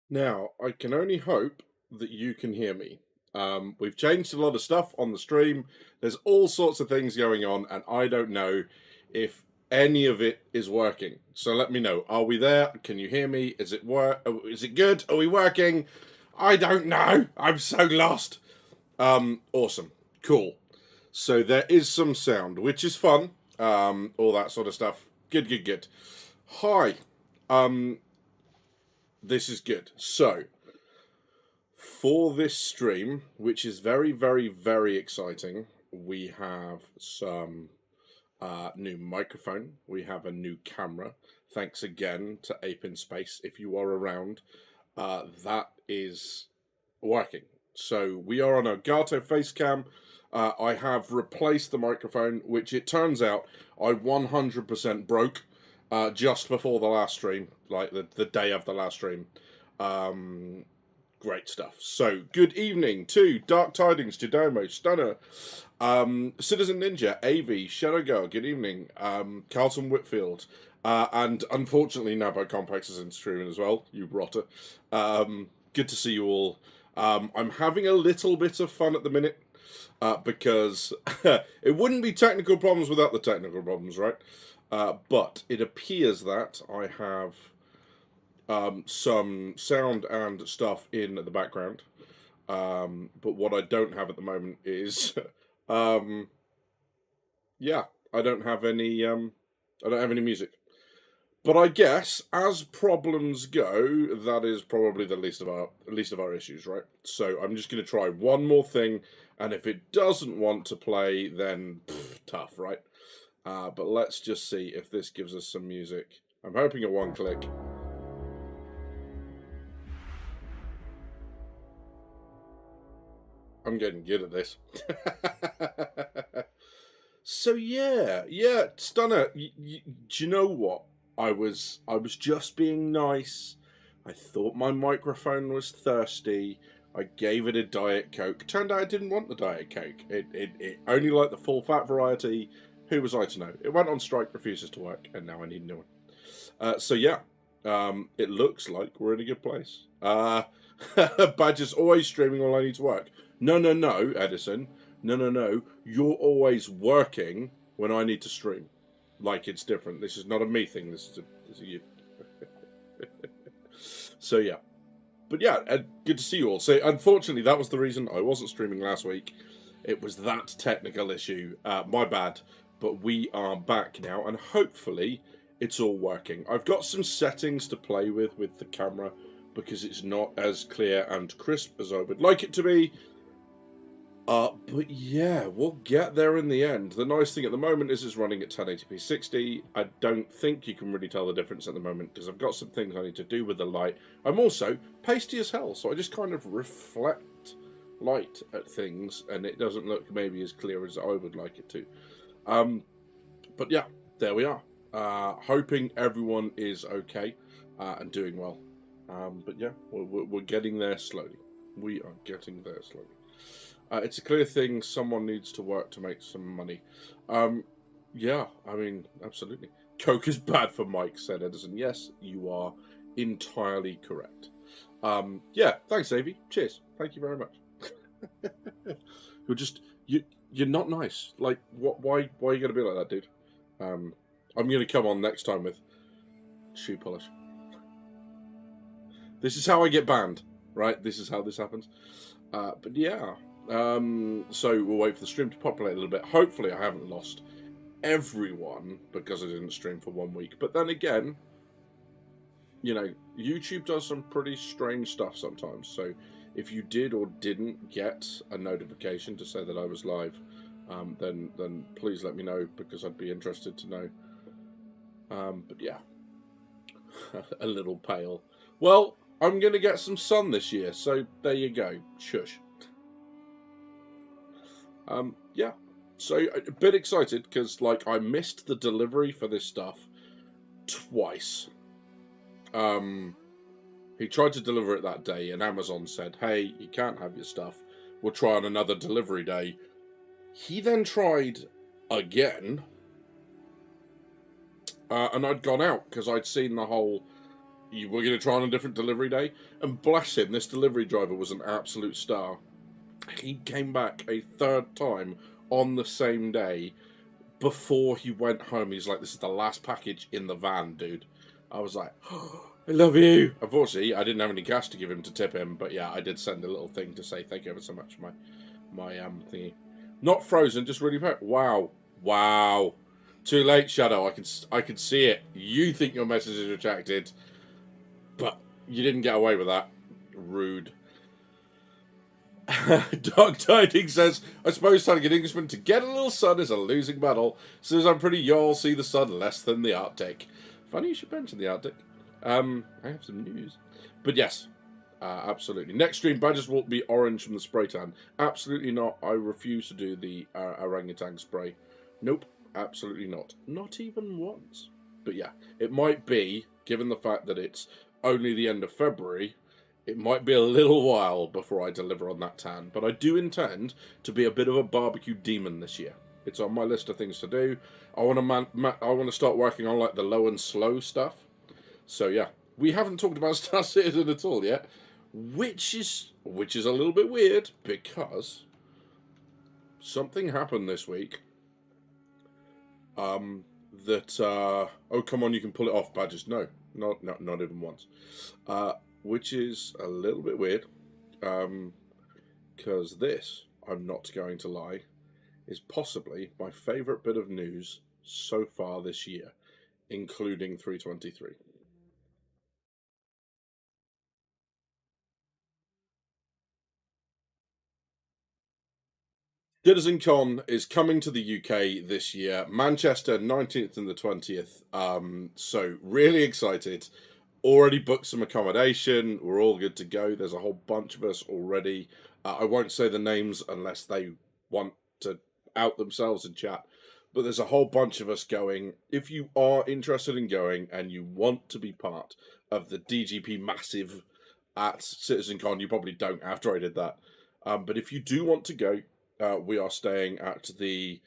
Now, I can only hope that you can hear me. We've changed a lot of stuff on the stream. There's all sorts of things going on, and I don't know if any of it is working. So let me know. Are we there? Can you hear me? Is it work? Is it good? Are we working? I don't know. I'm so lost. Awesome. Cool. So there is some sound, which is fun. All that sort of stuff. Good, good, good. Hi. Um, this is good. So, for this stream, which is very, very, very exciting, we have some new microphone. We have a new camera. Thanks again to Ape in Space. If you are around, that is working. So we are on a Gato face cam. I have replaced the microphone, which it turns out I 100% broke just before the last stream, like the day of the last stream. Great stuff. So, good evening to Dark Tidings, Jodomo, Stunner, Citizen Ninja, AV, Shadow Girl, good evening, Carlton Whitfield, and unfortunately Nabo Complex is in streaming as well, you rotter. Good to see you all. I'm having a little bit of fun at the minute, because it wouldn't be technical problems without the technical problems, right? But it appears that I have some sound and stuff in the background. But what I don't have at the moment is, yeah, I don't have any music. But I guess, as problems go, that is probably the least of our issues, right? So I'm just going to try one more thing, and if it doesn't want to play, then tough, right? But let's just see if this gives us some music. I'm hoping a one click. I'm getting good at this. So yeah, Stunner. Do you know what? I was just being nice. I thought my microphone was thirsty. I gave it a Diet Coke. Turned out I didn't want the Diet Coke. It only liked the full fat variety. Who was I to know? It went on strike, refuses to work, and now I need a new one. So yeah, it looks like we're in a good place. Badger's always streaming while I need to work. No, Edison. No. You're always working when I need to stream. Like it's different. This is not a me thing. This is a you. So yeah, but yeah, good to see you all. So unfortunately, that was the reason I wasn't streaming last week. It was that technical issue. My bad. But we are back now, and hopefully it's all working. I've got some settings to play with the camera because it's not as clear and crisp as I would like it to be. But yeah, we'll get there in the end. The nice thing at the moment is it's running at 1080p 60. I don't think you can really tell the difference at the moment because I've got some things I need to do with the light. I'm also pasty as hell, so I just kind of reflect light at things and it doesn't look maybe as clear as I would like it to. But yeah, there we are. Hoping everyone is okay and doing well. But yeah, we're getting there slowly. We are getting there slowly. It's a clear thing someone needs to work to make some money. Yeah, I mean, absolutely. Coke is bad for Mike, said Edison. Yes, you are entirely correct. Yeah, thanks, Avi. Cheers. Thank you very much. You're not nice. Like, why are you gonna be like that, dude? I'm gonna come on next time with shoe polish. This is how I get banned, right? This is how this happens. But yeah. So we'll wait for the stream to populate a little bit. Hopefully I haven't lost everyone because I didn't stream for 1 week. But then again, you know, YouTube does some pretty strange stuff sometimes. So if you did or didn't get a notification to say that I was live, then please let me know because I'd be interested to know. But yeah, a little pale. Well, I'm going to get some sun this year, so there you go. Shush. Yeah, so a bit excited because like I missed the delivery for this stuff twice. He tried to deliver it that day and Amazon said, hey, you can't have your stuff, we'll try on another delivery day. He then tried again, and I'd gone out because I'd seen the whole you were going to try on a different delivery day. And bless him, this delivery driver was an absolute star. He came back a third time on the same day. Before he went home, he's like, "This is the last package in the van, dude." I was like, oh, "I love you." Unfortunately, I didn't have any cash to give him to tip him, but yeah, I did send a little thing to say thank you ever so much for my thingy. Not frozen, just really packed. Wow, wow. Too late, Shadow. I can see it. You think your message is rejected, but you didn't get away with that. Rude. Dark Tidings says, I suppose telling an Englishman to get a little sun is a losing battle. Says I'm pretty you'll see the sun less than the Arctic. Funny you should mention the Arctic. I have some news. But yes, absolutely. Next stream badges will be orange from the spray tan. Absolutely not. I refuse to do the orangutan spray. Nope, absolutely not. Not even once. But yeah, it might be, given the fact that it's only the end of February, it might be a little while before I deliver on that tan, but I do intend to be a bit of a barbecue demon this year. It's on my list of things to do. I want to start working on like the low and slow stuff. So yeah, we haven't talked about Star Citizen at all yet, which is a little bit weird because something happened this week. Oh come on, you can pull it off, badges. No, not even once. Which is a little bit weird, because this, I'm not going to lie, is possibly my favourite bit of news so far this year, including 323. CitizenCon is coming to the UK this year, Manchester 19th and the 20th, so really excited. Already booked some accommodation. We're all good to go. There's a whole bunch of us already. I won't say the names unless they want to out themselves in chat. But there's a whole bunch of us going. If you are interested in going and you want to be part of the DGP massive at CitizenCon, you probably don't after I did that. But if you do want to go, we are staying at the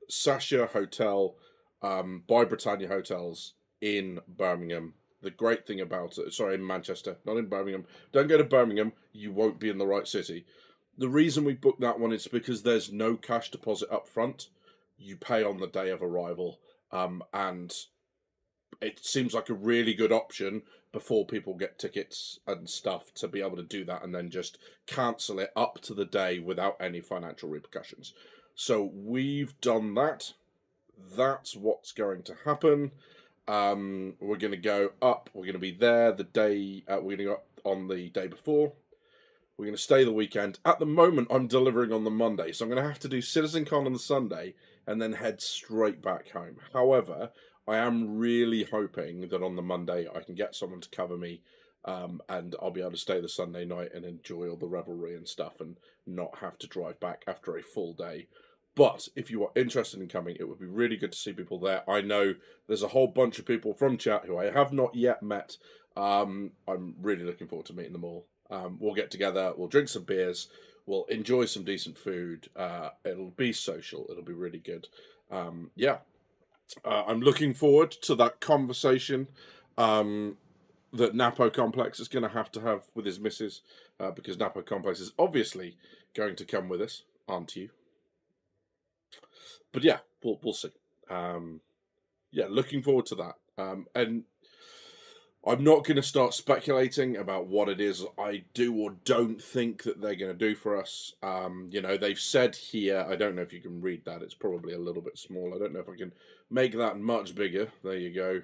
Sasha Hotel by Britannia Hotels in Birmingham. The great thing about it, sorry, in Manchester, not in Birmingham. Don't go to Birmingham, you won't be in the right city. The reason we booked that one is because there's no cash deposit up front. You pay on the day of arrival, and it seems like a really good option before people get tickets and stuff to be able to do that and then just cancel it up to the day without any financial repercussions. So we've done that. That's what's going to happen. We're going to go up. We're going to be there the day. We're going to go up on the day before. We're going to stay the weekend. At the moment, I'm delivering on the Monday, so I'm going to have to do CitizenCon on the Sunday and then head straight back home. However, I am really hoping that on the Monday I can get someone to cover me, and I'll be able to stay the Sunday night and enjoy all the revelry and stuff and not have to drive back after a full day. But if you are interested in coming, it would be really good to see people there. I know there's a whole bunch of people from chat who I have not yet met. I'm really looking forward to meeting them all. We'll get together, we'll drink some beers, we'll enjoy some decent food. It'll be social, it'll be really good. Yeah, I'm looking forward to that conversation that Napo Complex is going to have with his missus, because Napo Complex is obviously going to come with us, aren't you? But yeah, we'll see. Yeah, looking forward to that. And I'm not going to start speculating about what it is I do or don't think that they're going to do for us. They've said here, I don't know if you can read that. It's probably a little bit small. I don't know if I can make that much bigger. There you go.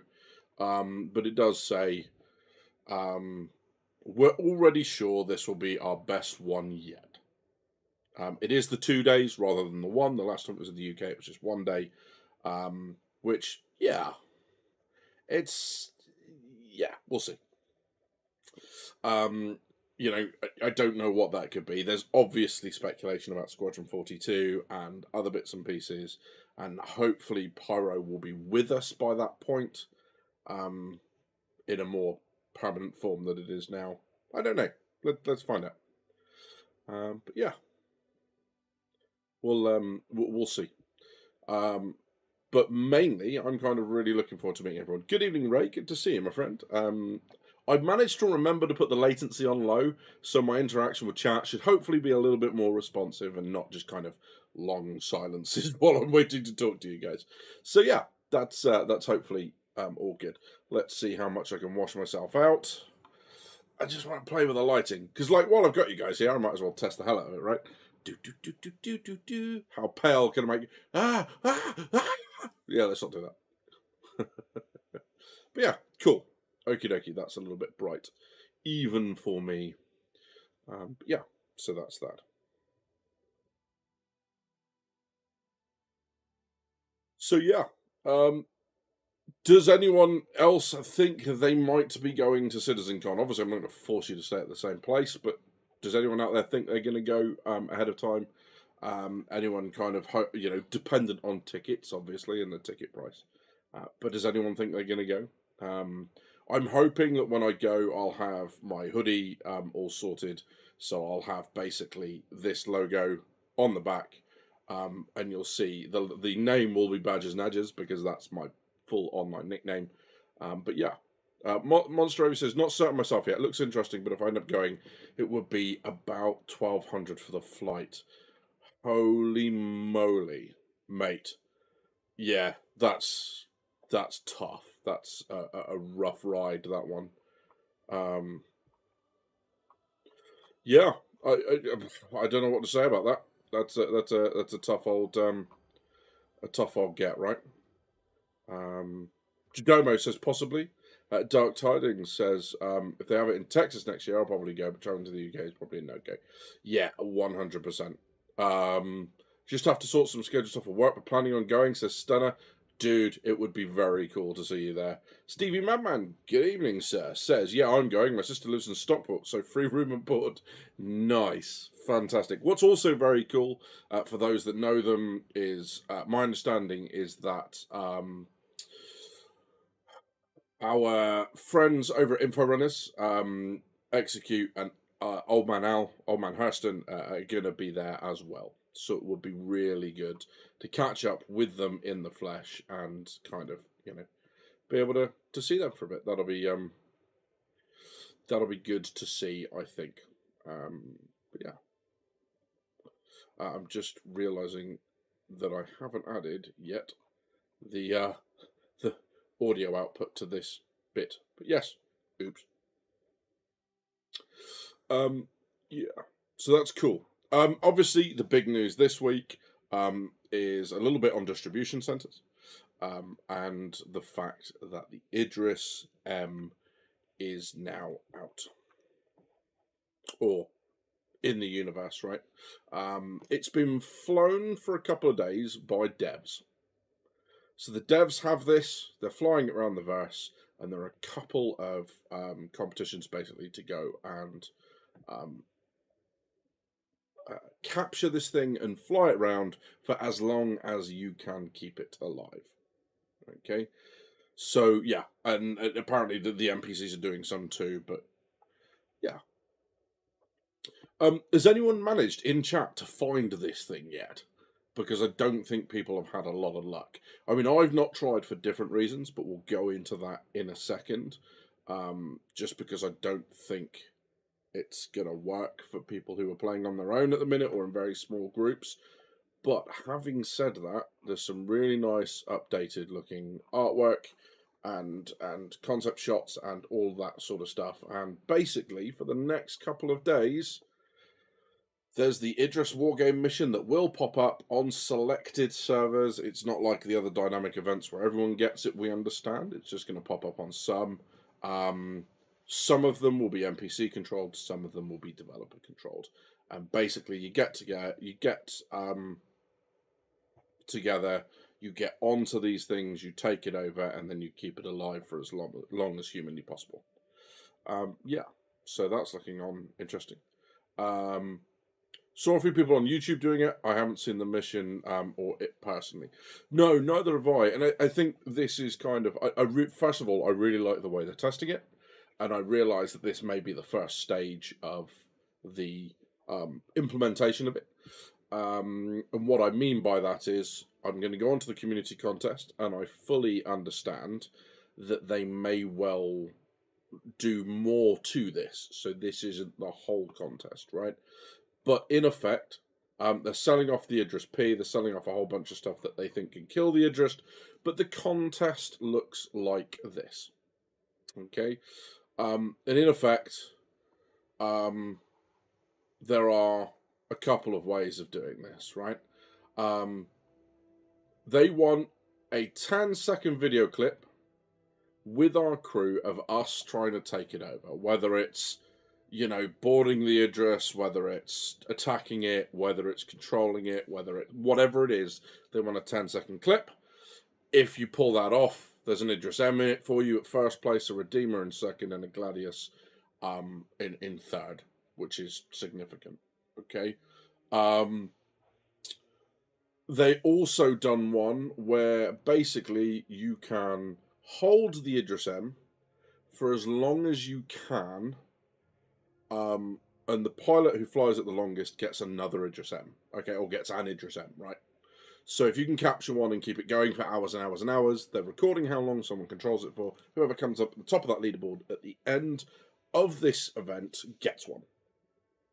But it does say, we're already sure this will be our best one yet. It is the 2 days rather than the one. The last time it was in the UK, it was just 1 day. Which, yeah, we'll see. I don't know what that could be. There's obviously speculation about Squadron 42 and other bits and pieces, and hopefully Pyro will be with us by that point, in a more permanent form than it is now. I don't know. Let's find out. But yeah, we'll see. but mainly I'm kind of really looking forward to meeting everyone. Good evening, Ray. Good to see you, my friend. I've managed to remember to put the latency on low, so my interaction with chat should hopefully be a little bit more responsive and not just kind of long silences while I'm waiting to talk to you guys. So yeah, that's hopefully all good. Let's see how much I can wash myself out. I just want to play with the lighting because, like, while I've got you guys here, I might as well test the hell out of it, right? Do do do do do do do. How pale can I make? Yeah, let's not do that. But yeah, cool. Okie dokie, that's a little bit bright, even for me. But yeah, so that's that. So yeah, does anyone else think they might be going to CitizenCon? Obviously, I'm not going to force you to stay at the same place, but does anyone out there think they're going to go ahead of time? Anyone kind of, dependent on tickets, obviously, and the ticket price. But does anyone think they're going to go? I'm hoping that when I go, I'll have my hoodie all sorted. So I'll have basically this logo on the back. And you'll see the name will be Badgers and Edges because that's my full online nickname. But yeah, Monster says, not certain myself yet. It looks interesting, but if I end up going, it would be about 1,200 for the flight. Holy moly, mate! Yeah, that's tough. That's a rough ride. That one. Yeah, I don't know what to say about that. That's a tough old get, right? Jadomo says possibly. Dark Tidings says if they have it in Texas next year, I'll probably go. But traveling to the UK is probably a no go. Yeah, 100%. Just have to sort some schedule stuff for work, but planning on going, says Stunner. Dude, it would be very cool to see you there. Stevie Madman, good evening, sir, says, yeah, I'm going. My sister lives in Stockport, so free room and board. Nice. Fantastic. What's also very cool, for those that know them, is my understanding is that our friends over at Inforunners, Execute and Old Man Al, Old Man Hurston are going to be there as well. So it would be really good to catch up with them in the flesh and kind of, be able to see them for a bit. That'll be good to see, I think. But yeah, I'm just realizing that I haven't added yet the audio output to this bit. But yes, oops. Yeah, so that's cool. Obviously, the big news this week is a little bit on distribution centers, and the fact that the Idris M is now out, or in the universe, right? It's been flown for a couple of days by devs. So the devs have this, they're flying it around the verse, and there are a couple of competitions basically to go and capture this thing and fly it around for as long as you can keep it alive. Okay, so yeah, and apparently the NPCs are doing some too, but yeah. Has anyone managed in chat to find this thing yet? Because I don't think people have had a lot of luck. I mean, I've not tried for different reasons, but we'll go into that in a second. Just because I don't think it's going to work for people who are playing on their own at the minute or in very small groups. But having said that, there's some really nice updated looking artwork and concept shots and all that sort of stuff. And basically, for the next couple of days, there's the Idris Wargame mission that will pop up on selected servers. It's not like the other dynamic events where everyone gets it, we understand. It's just going to pop up on some. Some of them will be NPC controlled, some of them will be developer controlled. And basically you get together, you get onto these things, you take it over, and then you keep it alive for as long as humanly possible. Yeah, so that's looking on interesting. Saw a few people on YouTube doing it. I haven't seen the mission or it personally. No, neither have I. And I think this is kind of... first of all, I really like the way they're testing it. And I realise that this may be the first stage of the implementation of it. And what I mean by that is I'm going to go on to the community contest, and I fully understand that they may well do more to this. So this isn't the whole contest, right? But in effect, they're selling off the Idris P. They're selling off a whole bunch of stuff that they think can kill the Idris. But the contest looks like this. Okay? And in effect, there are a couple of ways of doing this, right? They want a 10-second video clip with our crew of us trying to take it over, whether it's, you know, boarding the Idris, whether it's attacking it, whether it's controlling it, whatever it is, they want a 10-second clip. If you pull that off, there's an Idris M in it for you at first place, a Redeemer in second, and a Gladius in third, which is significant. Okay. They also done one where basically you can hold the Idris M for as long as you can, and the pilot who flies it the longest gets another Idris M, okay, or gets an Idris M, right? So if you can capture one and keep it going for hours and hours and hours, they're recording how long someone controls it for. Whoever comes up at the top of that leaderboard at the end of this event gets one,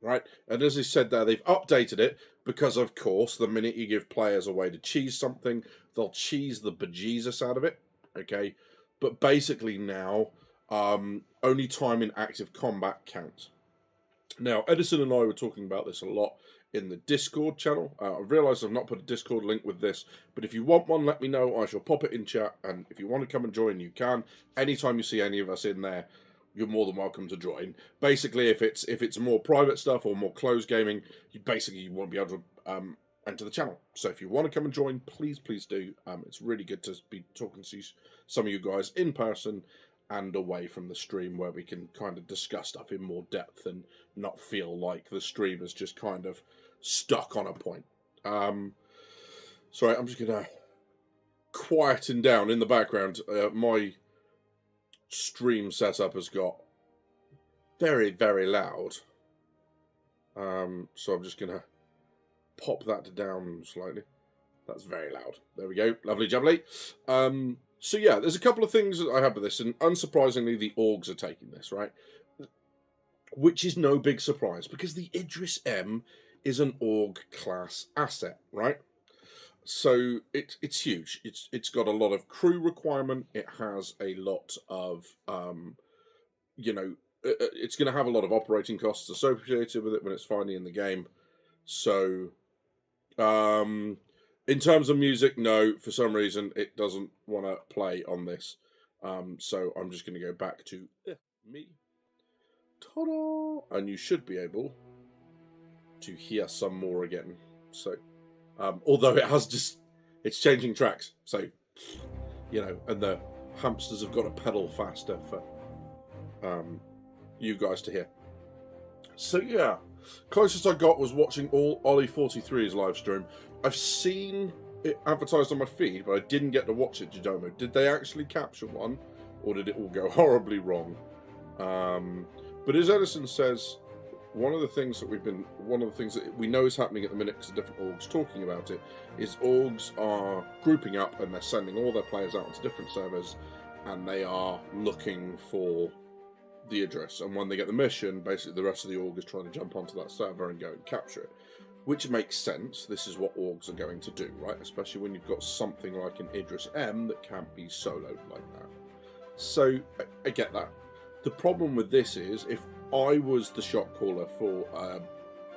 right? And as I said there, they've updated it because, of course, the minute you give players a way to cheese something, they'll cheese the bejesus out of it, okay? But basically now, only time in active combat counts. Now, Edison and I were talking about this a lot in the Discord channel. I realised I've not put a Discord link with this, but if you want one, let me know. I shall pop it in chat, and if you want to come and join, you can. Anytime you see any of us in there, you're more than welcome to join. Basically, if it's more private stuff or more closed gaming, you won't be able to enter the channel. So if you want to come and join, please do. It's really good to be talking to some of you guys in person and away from the stream, where we can kind of discuss stuff in more depth and not feel like the stream is just kind of stuck on a point. Sorry, I'm just gonna quieten down in the background. My stream setup has got very, very loud. So I'm just gonna pop that down slightly. That's very loud. There we go. Lovely jubbly. So yeah, there's a couple of things that I have with this, and unsurprisingly, the Orgs are taking this, right? Which is no big surprise, because the Idris M is an Org class asset, right? So it's huge. It's got a lot of crew requirement. It has a lot of you know, it's going to have a lot of operating costs associated with it when it's finally in the game. So in terms of music, no, for some reason it doesn't want to play on this. So I'm just going to go back to me. Ta-da! And you should be able to hear some more again. So, although it's changing tracks. So, you know, and the hamsters have got to pedal faster for you guys to hear. So yeah, closest I got was watching all Ollie 43's live stream. I've seen it advertised on my feed, but I didn't get to watch it, Jodomo. Did they actually capture one, or did it all go horribly wrong? But as Edison says, one of the things that we know is happening at the minute, because different orgs talking about it, is orgs are grouping up and they're sending all their players out onto different servers, and they are looking for the Idris. And when they get the mission, basically the rest of the org is trying to jump onto that server and go and capture it. Which makes sense. This is what orgs are going to do, right? Especially when you've got something like an Idris M that can't be soloed like that. So, I get that. The problem with this is, if I was the shot caller for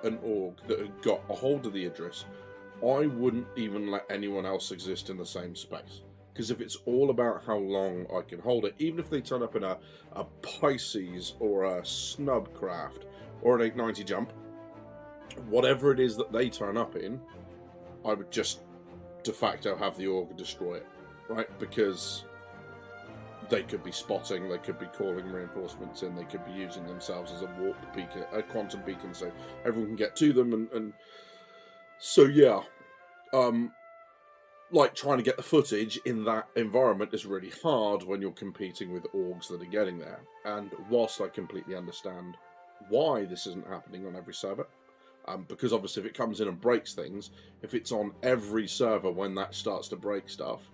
an org that had got a hold of the Idris, I wouldn't even let anyone else exist in the same space. Because if it's all about how long I can hold it, even if they turn up in a Pisces or a Snubcraft or an 890 jump, whatever it is that they turn up in, I would just de facto have the org destroy it, right? Because they could be spotting, they could be calling reinforcements in, they could be using themselves as a warp beacon, a quantum beacon, so everyone can get to them, and so yeah, like trying to get the footage in that environment is really hard when you're competing with orgs that are getting there. And whilst I completely understand why this isn't happening on every server, Because obviously if it comes in and breaks things, if it's on every server when that starts to break stuff,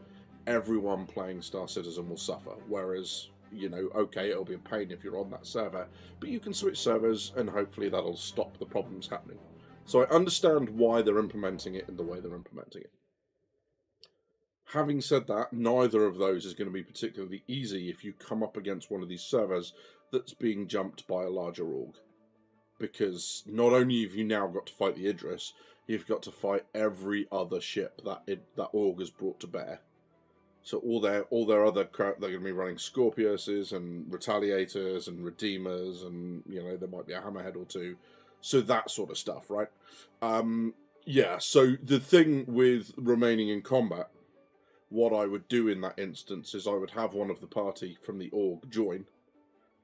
everyone playing Star Citizen will suffer. Whereas, okay, it'll be a pain if you're on that server, but you can switch servers and hopefully that'll stop the problems happening. So I understand why they're implementing it in the way they're implementing it. Having said that, neither of those is going to be particularly easy if you come up against one of these servers that's being jumped by a larger org. Because not only have you now got to fight the Idris, you've got to fight every other ship that org has brought to bear. So all their other crap, they're going to be running Scorpiuses and Retaliators and Redeemers, and there might be a Hammerhead or two. So that sort of stuff, right? Yeah. So the thing with remaining in combat, what I would do in that instance is I would have one of the party from the org join,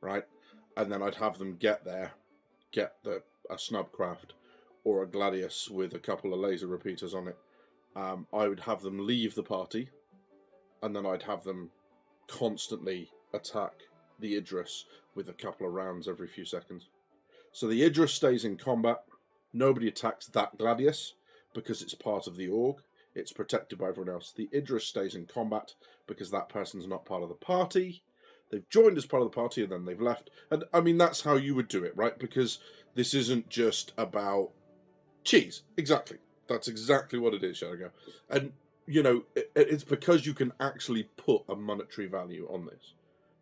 right, and then I'd have them get there. Get a snubcraft or a gladius with a couple of laser repeaters on it. I would have them leave the party, and then I'd have them constantly attack the Idris with a couple of rounds every few seconds. So the Idris stays in combat. Nobody attacks that gladius because it's part of the org. It's protected by everyone else. The Idris stays in combat because that person's not part of the party. They've joined as part of the party and then they've left. And I mean, that's how you would do it, right? Because this isn't just about cheese. Exactly. That's exactly what it is, Shadowgo. And, it's because you can actually put a monetary value on this.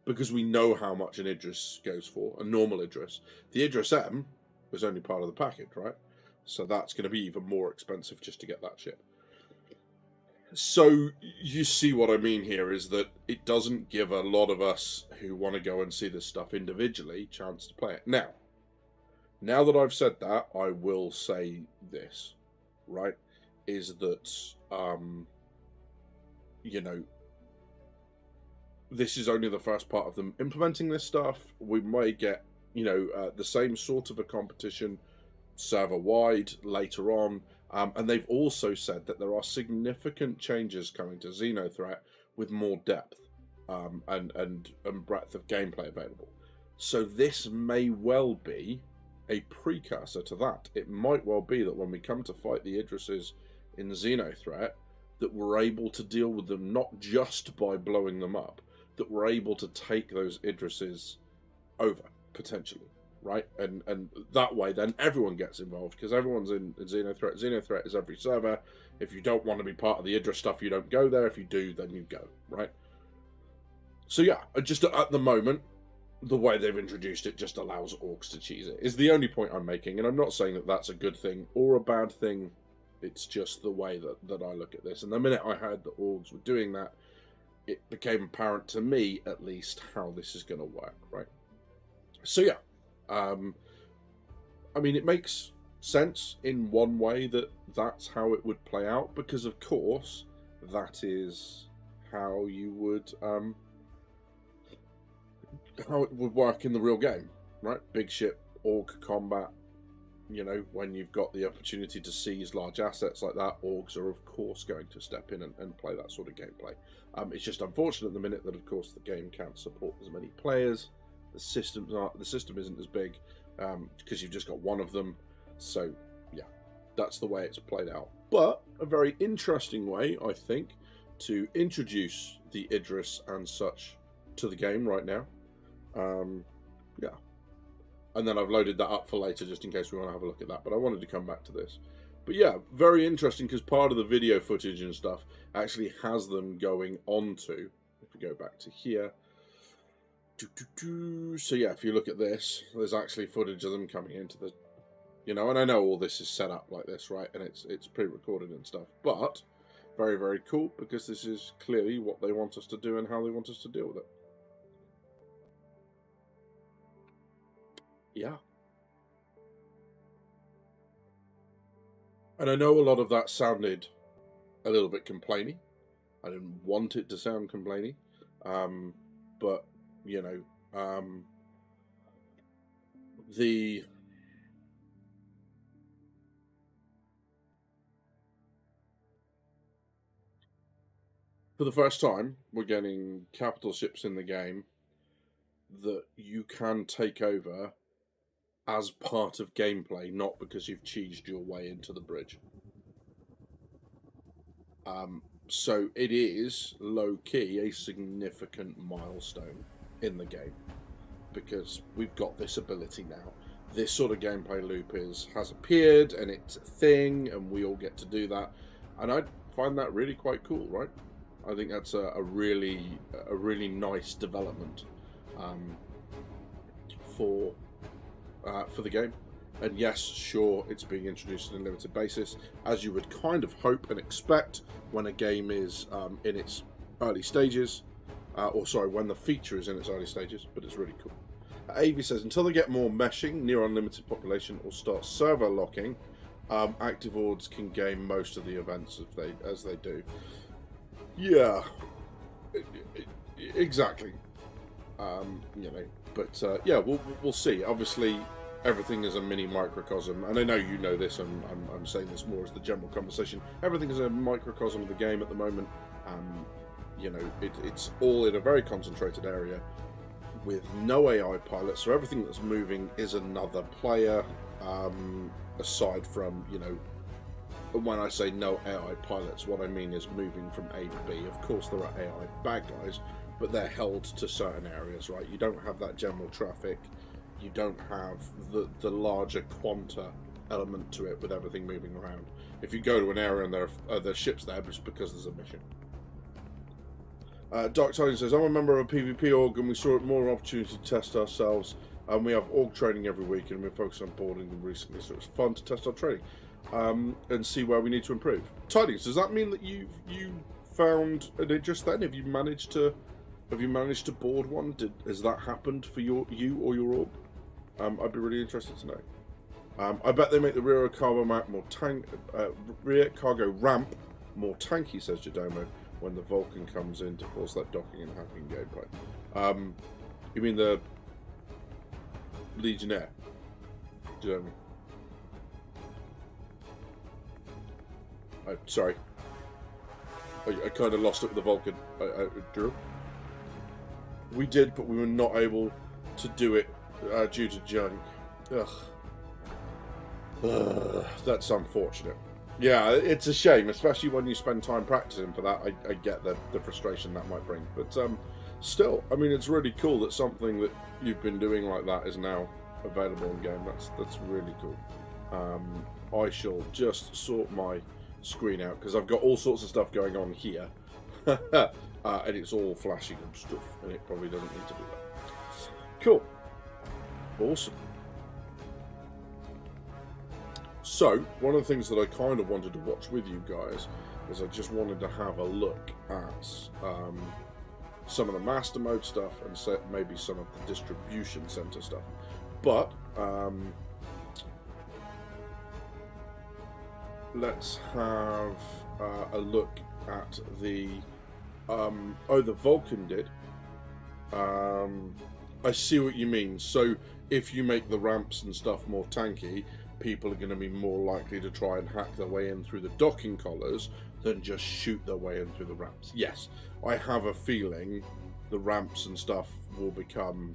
Because we know how much an Idris goes for, a normal Idris. The Idris M was only part of the package, right? So that's going to be even more expensive just to get that ship. So you see what I mean here is that it doesn't give a lot of us who want to go and see this stuff individually chance to play it. Now that I've said that, I will say this, right? Is that, this is only the first part of them implementing this stuff. We may get, the same sort of a competition server-wide later on. And they've also said that there are significant changes coming to Xenothreat with more depth and breadth of gameplay available. So this may well be a precursor to that. It might well be that when we come to fight the Idrises in Xenothreat, that we're able to deal with them not just by blowing them up, that we're able to take those Idrises over, potentially. Right, and that way, then everyone gets involved because everyone's in Xenothreat. Xenothreat is every server. If you don't want to be part of the Idris stuff, you don't go there. If you do, then you go. Right. So yeah, just at the moment, the way they've introduced it just allows orcs to cheese it. Is the only point I'm making, and I'm not saying that that's a good thing or a bad thing. It's just the way that I look at this. And the minute I heard that orgs were doing that, it became apparent to me, at least, how this is going to work. Right. So yeah. I mean, it makes sense in one way that that's how it would play out, because of course that is how you would how it would work in the real game, right? Big ship, org combat. When you've got the opportunity to seize large assets like that, orgs are of course going to step in and play that sort of gameplay. It's just unfortunate at the minute that of course the game can't support as many players. The system isn't as big because you've just got one of them. So yeah, that's the way it's played out. But a very interesting way, I think, to introduce the Idris and such to the game right now. Yeah. And then I've loaded that up for later just in case we want to have a look at that. But I wanted to come back to this. But yeah, very interesting because part of the video footage and stuff actually has them going on to, if we go back to here. So yeah, if you look at this, there's actually footage of them coming into the, and I know all this is set up like this, right? And it's pre-recorded and stuff. But very, very cool because this is clearly what they want us to do and how they want us to deal with it. Yeah. And I know a lot of that sounded a little bit complainy. I didn't want it to sound complainy. But, for the first time, we're getting capital ships in the game that you can take over as part of gameplay, not because you've cheesed your way into the bridge. So it is low-key a significant milestone in the game, because we've got this ability now. This sort of gameplay loop has appeared, and it's a thing, and we all get to do that. And I find that really quite cool, right? I think that's a really nice development for the game. And yes, sure, it's being introduced on a limited basis, as you would kind of hope and expect when a game is in its early stages, or sorry, when the feature is in its early stages, but it's really cool. Avi says, until they get more meshing, near unlimited population, or start server locking, ActiveOrds can game most of the events as they do. Yeah, exactly. You know, but yeah, we'll see. Obviously, everything is a mini microcosm, and I know you know this, and I'm saying this more as the general conversation. Everything is a microcosm of the game at the moment. You know, it's all in a very concentrated area with no AI pilot, so everything that's moving is another player, aside from, you know, when I say no AI pilots, what I mean is moving from A to B. Of course, there are AI bad guys, but they're held to certain areas, right? You don't have that general traffic. You don't have the larger quanta element to it with everything moving around. If you go to an area and there's ships there, it's because there's a mission. Dark Titan says, I'm a member of a PvP org, and we saw it more opportunity to test ourselves. And we have org training every week, and we're focused on boarding them recently, so it's fun to test our training and see where we need to improve. Tidings, does that mean that you found an interest then? Have you managed to board one? Has that happened for you or your org? I'd be really interested to know. I bet they make the rear cargo ramp more tanky, says Jadomo, when the Vulcan comes in to force that docking and hacking gameplay. You mean the Legionnaire? Jadomo. Sorry. I kind of lost it with the Vulcan. Drew? We did, but we were not able to do it due to junk. Ugh. That's unfortunate. Yeah, it's a shame, especially when you spend time practicing for that. I get the frustration that might bring. But still, I mean, it's really cool that something that you've been doing like that is now available in game. That's really cool. I shall just sort my screen out, because I've got all sorts of stuff going on here. And it's all flashing and stuff, and it probably doesn't need to do that. Cool. Awesome. So, one of the things that I kind of wanted to watch with you guys is I just wanted to have a look at some of the master mode stuff and maybe some of the distribution center stuff. But let's have a look at the the Vulcan did. I see what you mean. So if you make the ramps and stuff more tanky, people are going to be more likely to try and hack their way in through the docking collars than just shoot their way in through the ramps. Yes, I have a feeling the ramps and stuff will become,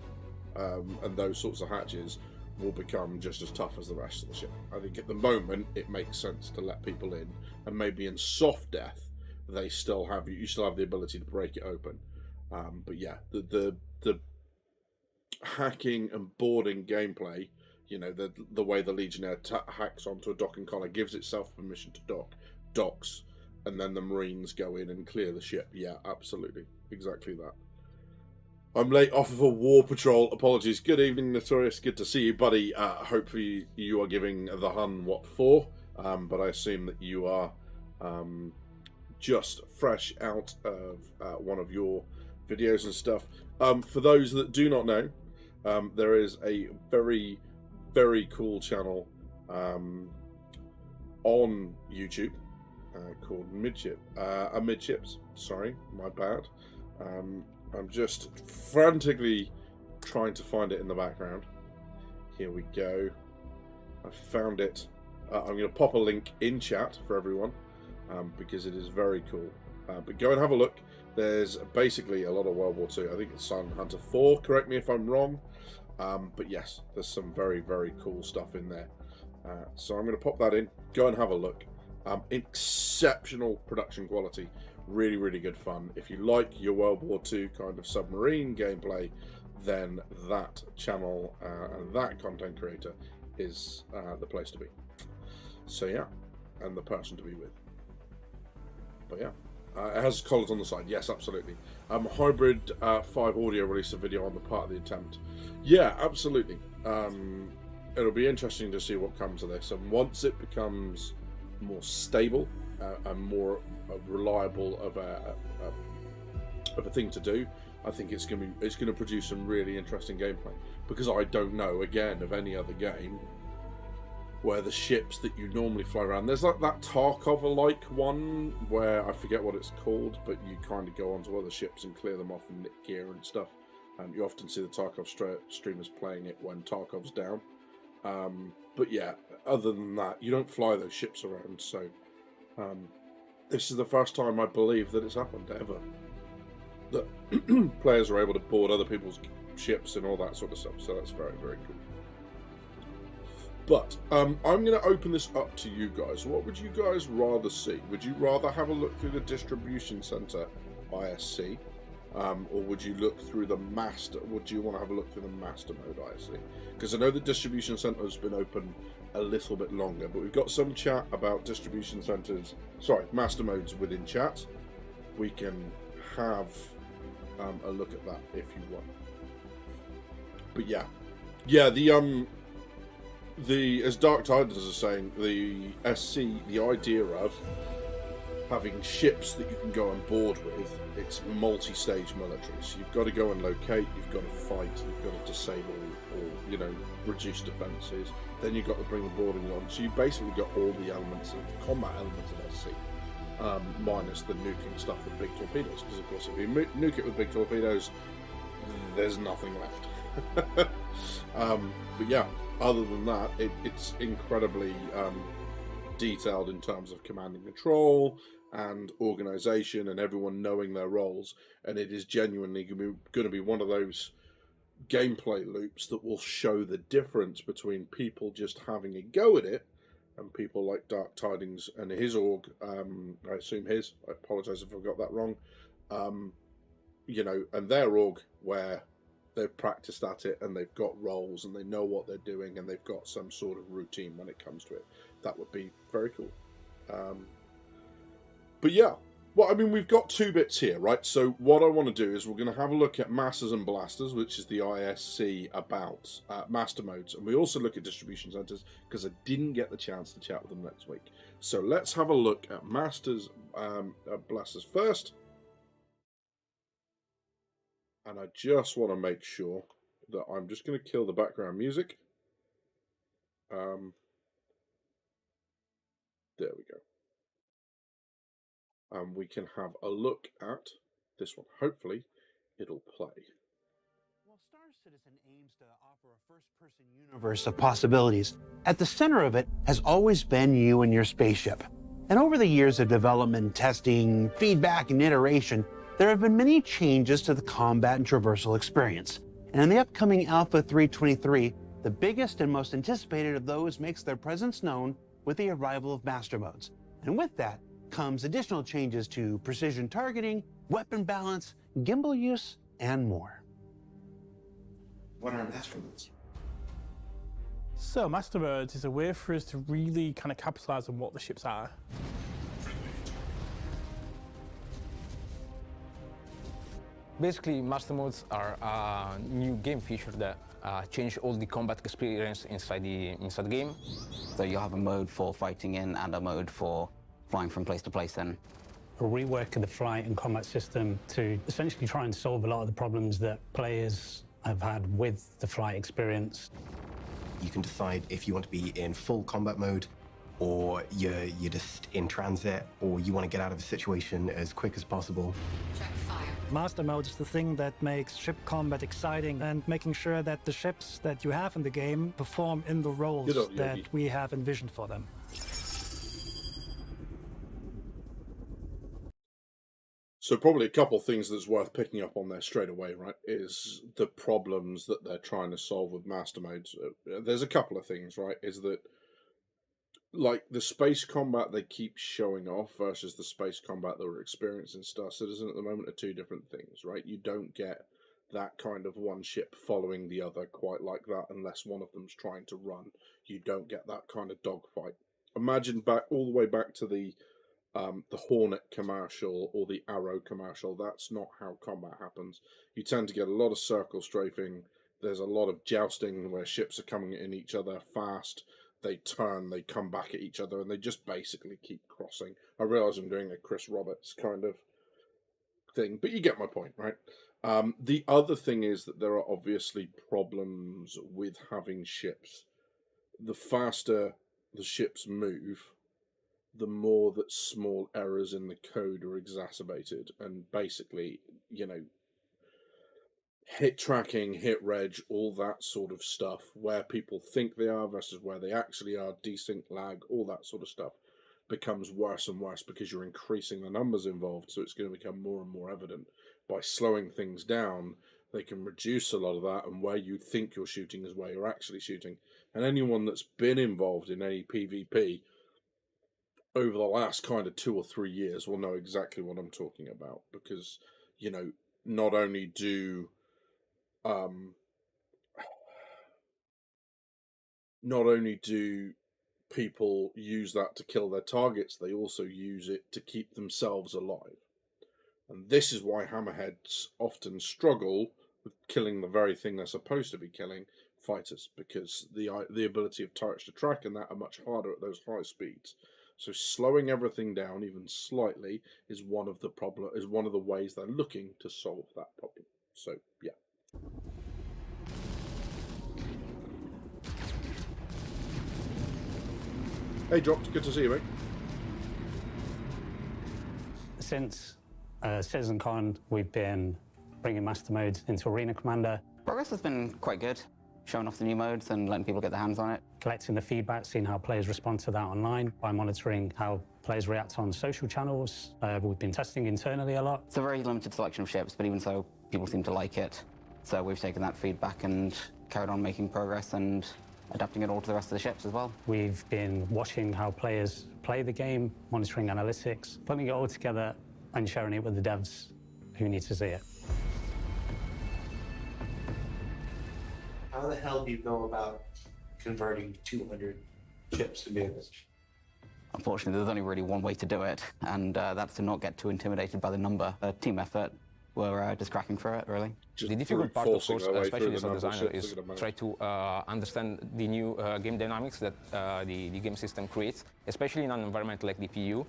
and those sorts of hatches will become just as tough as the rest of the ship. I think at the moment it makes sense to let people in, and maybe in soft death you still have the ability to break it open. But yeah, the hacking and boarding gameplay, you know, the way the Legionnaire hacks onto a docking collar, gives itself permission to docks, and then the Marines go in and clear the ship. Yeah, absolutely, exactly that. I'm late off of a war patrol. Apologies. Good evening, Notorious. Good to see you, buddy. Hopefully you are giving the Hun what for, but I assume that you are just fresh out of one of your videos and stuff. For those that do not know, there is a very, very cool channel on YouTube called Midships. Sorry, my bad. I'm just frantically trying to find it in the background. Here we go. I found it. I'm going to pop a link in chat for everyone because it is very cool. But go and have a look. There's basically a lot of World War II. I think it's Silent Hunter 4. Correct me if I'm wrong. But yes, there's some very, very cool stuff in there. So I'm going to pop that in. Go and have a look. Exceptional production quality. Really, really good fun. If you like your World War II kind of submarine gameplay, then that channel and that content creator is the place to be. So yeah, and the person to be with. But yeah. It has collars on the side. Yes, absolutely. Hybrid 5 audio released a video on the part of the attempt. Yeah, absolutely. It'll be interesting to see what comes of this. And once it becomes more stable and more reliable of a thing to do, I think it's going to produce some really interesting gameplay. Because I don't know again of any other game where the ships that you normally fly around, there's like that Tarkov-like one where I forget what it's called, but you kind of go onto other ships and clear them off and nick gear and stuff. You often see the Tarkov streamers playing it when Tarkov's down. But yeah, other than that, you don't fly those ships around. So this is the first time I believe that it's happened ever, that players are able to board other people's ships and all that sort of stuff. So that's very, very cool. But I'm going to open this up to you guys. What would you guys rather see? Would you rather have a look through the distribution center ISC, or would you look through the master? Would you want to have a look through the master mode ISC? Because I know the distribution center has been open a little bit longer, but we've got some chat about distribution centers. Sorry, master modes within chat. We can have a look at that if you want. But yeah, the as Dark Tidings is saying, the SC, the idea of having ships that you can go on board with, it's multi-stage military. So you've got to go and locate, you've got to fight, you've got to disable or reduce defences. Then you've got to bring the boarding on. So you basically got all the elements of combat elements of SC, minus the nuking stuff with big torpedoes. Because of course, if you nuke it with big torpedoes, there's nothing left. But yeah. Other than that, it's incredibly detailed in terms of command and control and organisation and everyone knowing their roles. And it is genuinely going to be one of those gameplay loops that will show the difference between people just having a go at it and people like Dark Tidings and his org. I assume his. I apologise if I got that wrong. And their org where they've practiced at it and they've got roles and they know what they're doing and they've got some sort of routine when it comes to it. That would be very cool. But yeah, well, I mean, we've got two bits here, right? So what I want to do is we're going to have a look at Masters and Blasters, which is the ISC about master modes. And we also look at distribution centers because I didn't get the chance to chat with them next week. So let's have a look at Masters, Blasters first. And I just want to make sure that I'm just going to kill the background music. There we go. And we can have a look at this one. Hopefully, it'll play. Well, Star Citizen aims to offer a first-person universe of possibilities. At the center of it has always been you and your spaceship. And over the years of development, testing, feedback, and iteration, there have been many changes to the combat and traversal experience. And in the upcoming Alpha 323, the biggest and most anticipated of those makes their presence known with the arrival of master modes. And with that comes additional changes to precision targeting, weapon balance, gimbal use, and more. What are master modes? So master modes is a way for us to really kind of capitalize on what the ships are. Basically, master modes are a new game feature that change all the combat experience inside the game. So you have a mode for fighting in and a mode for flying from place to place then. A rework of the flight and combat system to essentially try and solve a lot of the problems that players have had with the flight experience. You can decide if you want to be in full combat mode, or you're just in transit, or you want to get out of a situation as quick as possible. Master mode is the thing that makes ship combat exciting and making sure that the ships that you have in the game perform in the roles that we have envisioned for them. So probably a couple of things that's worth picking up on there straight away, right, is the problems that they're trying to solve with master modes. There's a couple of things, right, is that, like, the space combat they keep showing off versus the space combat that we're experiencing Star Citizen at the moment are two different things, right? You don't get that kind of one ship following the other quite like that unless one of them's trying to run. You don't get that kind of dogfight. Imagine back all the way back to the Hornet commercial or the Arrow commercial. That's not how combat happens. You tend to get a lot of circle strafing. There's a lot of jousting where ships are coming in each other fast. They turn, they come back at each other, and they just basically keep crossing. I realise I'm doing a Chris Roberts kind of thing, but you get my point, right? The other thing is that there are obviously problems with having ships. The faster the ships move, the more that small errors in the code are exacerbated, and basically, you know, hit tracking, hit reg, all that sort of stuff, where people think they are versus where they actually are, desync lag, all that sort of stuff becomes worse and worse because you're increasing the numbers involved, so it's going to become more and more evident. By slowing things down, they can reduce a lot of that, and where you think you're shooting is where you're actually shooting. And anyone that's been involved in any PvP over the last kind of 2 or 3 years will know exactly what I'm talking about, because, you know, not only do people use that to kill their targets, they also use it to keep themselves alive. And this is why hammerheads often struggle with killing the very thing they're supposed to be killing, fighters, because the ability of turrets to track and that are much harder at those high speeds. So slowing everything down even slightly is one of the ways they're looking to solve that problem. So yeah. Hey, Drops, good to see you, mate. Since CitizenCon, we've been bringing Master Mode into Arena Commander. Progress has been quite good, showing off the new modes and letting people get their hands on it. Collecting the feedback, seeing how players respond to that online, by monitoring how players react on social channels. We've been testing internally a lot. It's a very limited selection of ships, but even so, people seem to like it. So we've taken that feedback and carried on making progress and adapting it all to the rest of the ships as well. We've been watching how players play the game, monitoring analytics, putting it all together and sharing it with the devs who need to see it. How the hell do you go about converting 200 ships to vehicles? Unfortunately, there's only really one way to do it, and that's to not get too intimidated by the number. A team effort. We're just cracking through it, really. The difficult part, of course, especially as a designer, is try to understand the new game dynamics that the game system creates, especially in an environment like the PU,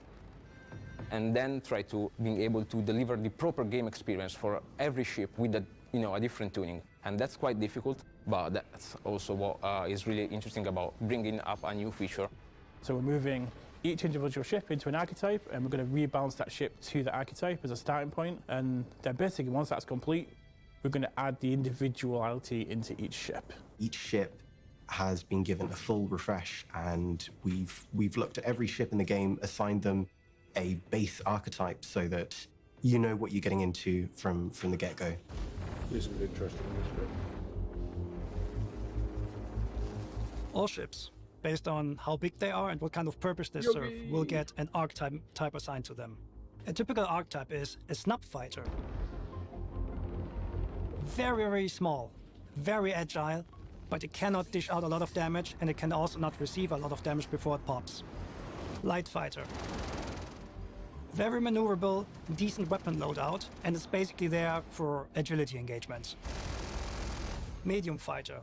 and then try to being able to deliver the proper game experience for every ship with a different tuning. And that's quite difficult, but that's also what is really interesting about bringing up a new feature. So we're moving each individual ship into an archetype, and we're going to rebalance that ship to the archetype as a starting point. And then basically, once that's complete, we're going to add the individuality into each ship. Each ship has been given a full refresh, and we've looked at every ship in the game, assigned them a base archetype so that you know what you're getting into from the get-go. This is interesting. All ships, based on how big they are and what kind of purpose they serve, will get an archetype assigned to them. A typical archetype is a snub fighter. Very, very small, very agile, but it cannot dish out a lot of damage, and it can also not receive a lot of damage before it pops. Light fighter. Very maneuverable, decent weapon loadout, and it's basically there for agility engagements. Medium fighter.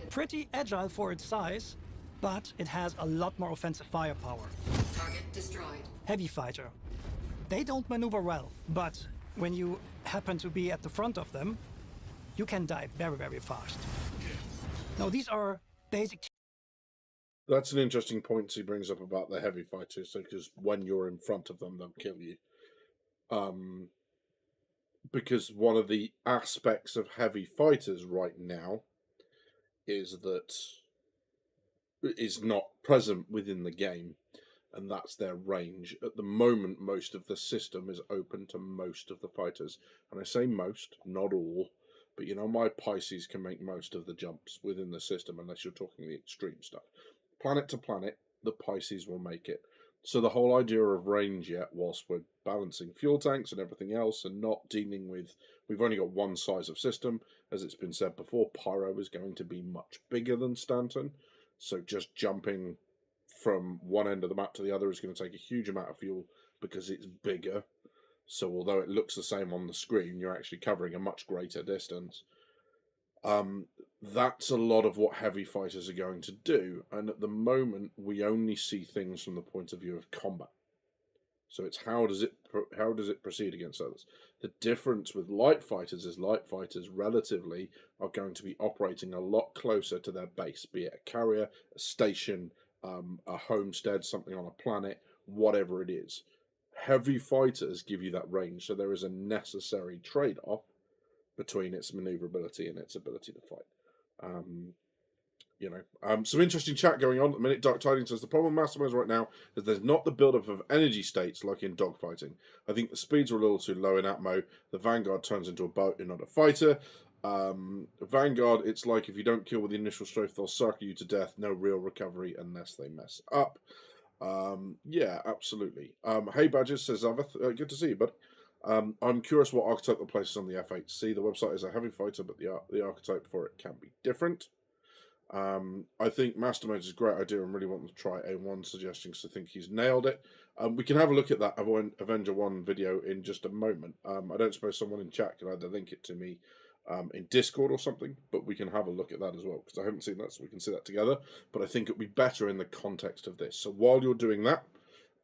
Pretty agile for its size, but it has a lot more offensive firepower. Target destroyed. Heavy fighter. They don't maneuver well, but when you happen to be at the front of them, you can die very, very fast. Now, these are basic. That's an interesting point he brings up about the heavy fighters, because when you're in front of them, they'll kill you. Because one of the aspects of heavy fighters right now is that is not present within the game, and that's their range. At the moment, most of the system is open to most of the fighters, and I say most, not all, but you know, my Pisces can make most of the jumps within the system, unless you're talking the extreme stuff. Planet to planet, the Pisces will make it. So the whole idea of range yet, whilst we're balancing fuel tanks and everything else and not dealing with, we've only got one size of system, as it's been said before, Pyro is going to be much bigger than Stanton, so just jumping from one end of the map to the other is going to take a huge amount of fuel because it's bigger. So although it looks the same on the screen, you're actually covering a much greater distance. That's a lot of what heavy fighters are going to do, and at the moment we only see things from the point of view of combat. So it's how does it proceed against others? The difference with light fighters is light fighters relatively are going to be operating a lot closer to their base, be it a carrier, a station, a homestead, something on a planet, whatever it is. Heavy fighters give you that range, so there is a necessary trade-off between its maneuverability and its ability to fight. Some interesting chat going on at the minute. Dark Tidings says the problem with Masterminds right now is there's not the build-up of energy states like in dogfighting. I think the speeds are a little too low in Atmo. The Vanguard turns into a boat and not a fighter. Vanguard, it's like if you don't kill with the initial strafe, they'll circle you to death. No real recovery unless they mess up. Yeah, absolutely. Hey Badges says, good to see you, bud. I'm curious what archetype the places on the F8C. The website is a heavy fighter, but the archetype for it can be different. I think Mastermind is a great idea and really want them to try A1 suggesting, because I think he's nailed it. We can have a look at that Avenger 1 video in just a moment. I don't suppose someone in chat can either link it to me in Discord or something, but we can have a look at that as well, because I haven't seen that, so we can see that together. But I think it'll be better in the context of this. So while you're doing that,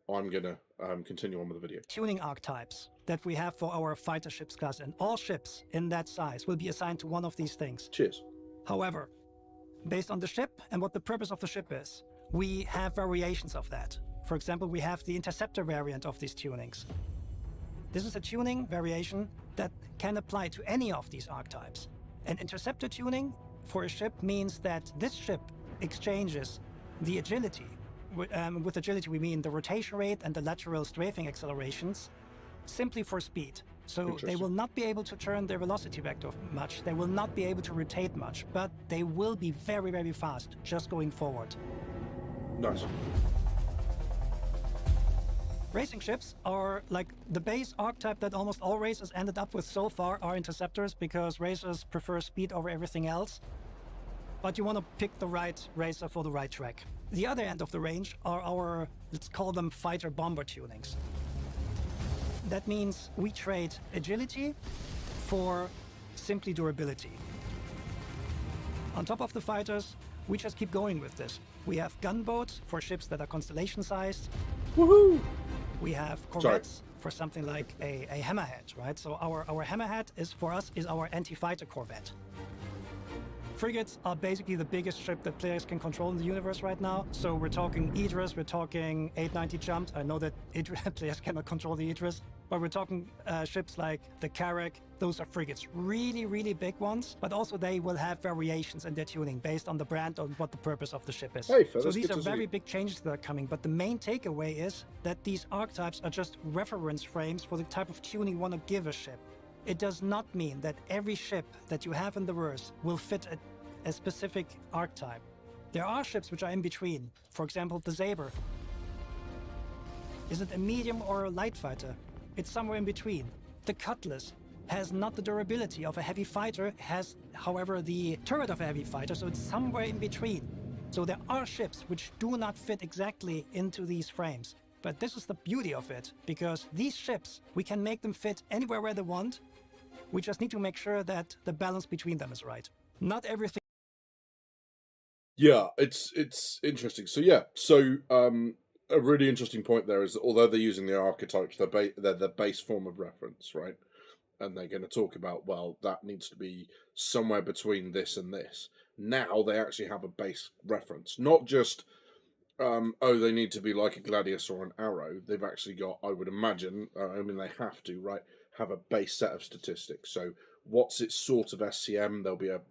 I'm going to continue on with the video. Tuning archetypes that we have for our fighter ships class, and all ships in that size will be assigned to one of these things. Cheers. However, based on the ship and what the purpose of the ship is, we have variations of that. For example, we have the interceptor variant of these tunings. This is a tuning variation that can apply to any of these archetypes. An interceptor tuning for a ship means that this ship exchanges the agility. With agility, we mean the rotation rate and the lateral strafing accelerations simply for speed. So they will not be able to turn their velocity vector much, they will not be able to rotate much, but they will be very, very fast just going forward. Nice. Racing ships are like the base archetype that almost all racers ended up with so far are interceptors, because racers prefer speed over everything else. But you want to pick the right racer for the right track. The other end of the range are our, let's call them fighter bomber tunings. That means we trade agility for simply durability. On top of the fighters, we just keep going with this. We have gunboats for ships that are constellation-sized. Woohoo! We have corvettes for something like a hammerhead, right? So our hammerhead is, for us, is our anti-fighter corvette. Frigates are basically the biggest ship that players can control in the universe right now. So we're talking Idris, we're talking 890 jumped. I know that players cannot control the Idris, but we're talking ships like the Carrack. Those are frigates, really, really big ones, but also they will have variations in their tuning based on the brand and what the purpose of the ship is. Hey, so these are very big changes that are coming, but the main takeaway is that these archetypes are just reference frames for the type of tuning you want to give a ship. It does not mean that every ship that you have in the verse will fit a specific archetype. There are ships which are in between. For example, the Saber. Is it a medium or a light fighter? It's somewhere in between. The Cutlass has not the durability of a heavy fighter, has, however, the turret of a heavy fighter, so it's somewhere in between. So there are ships which do not fit exactly into these frames. But this is the beauty of it, because these ships, we can make them fit anywhere where they want. We just need to make sure that the balance between them is right. Not everything. Yeah, it's interesting. So yeah, a really interesting point there is that although they're using the archetypes, they're the base form of reference, right? And they're going to talk about, well, that needs to be somewhere between this and this. Now they actually have a base reference, not just they need to be like a Gladius or an Arrow. They've actually got, I would imagine, they have to, right, have a base set of statistics. So what's its sort of SCM? There'll be a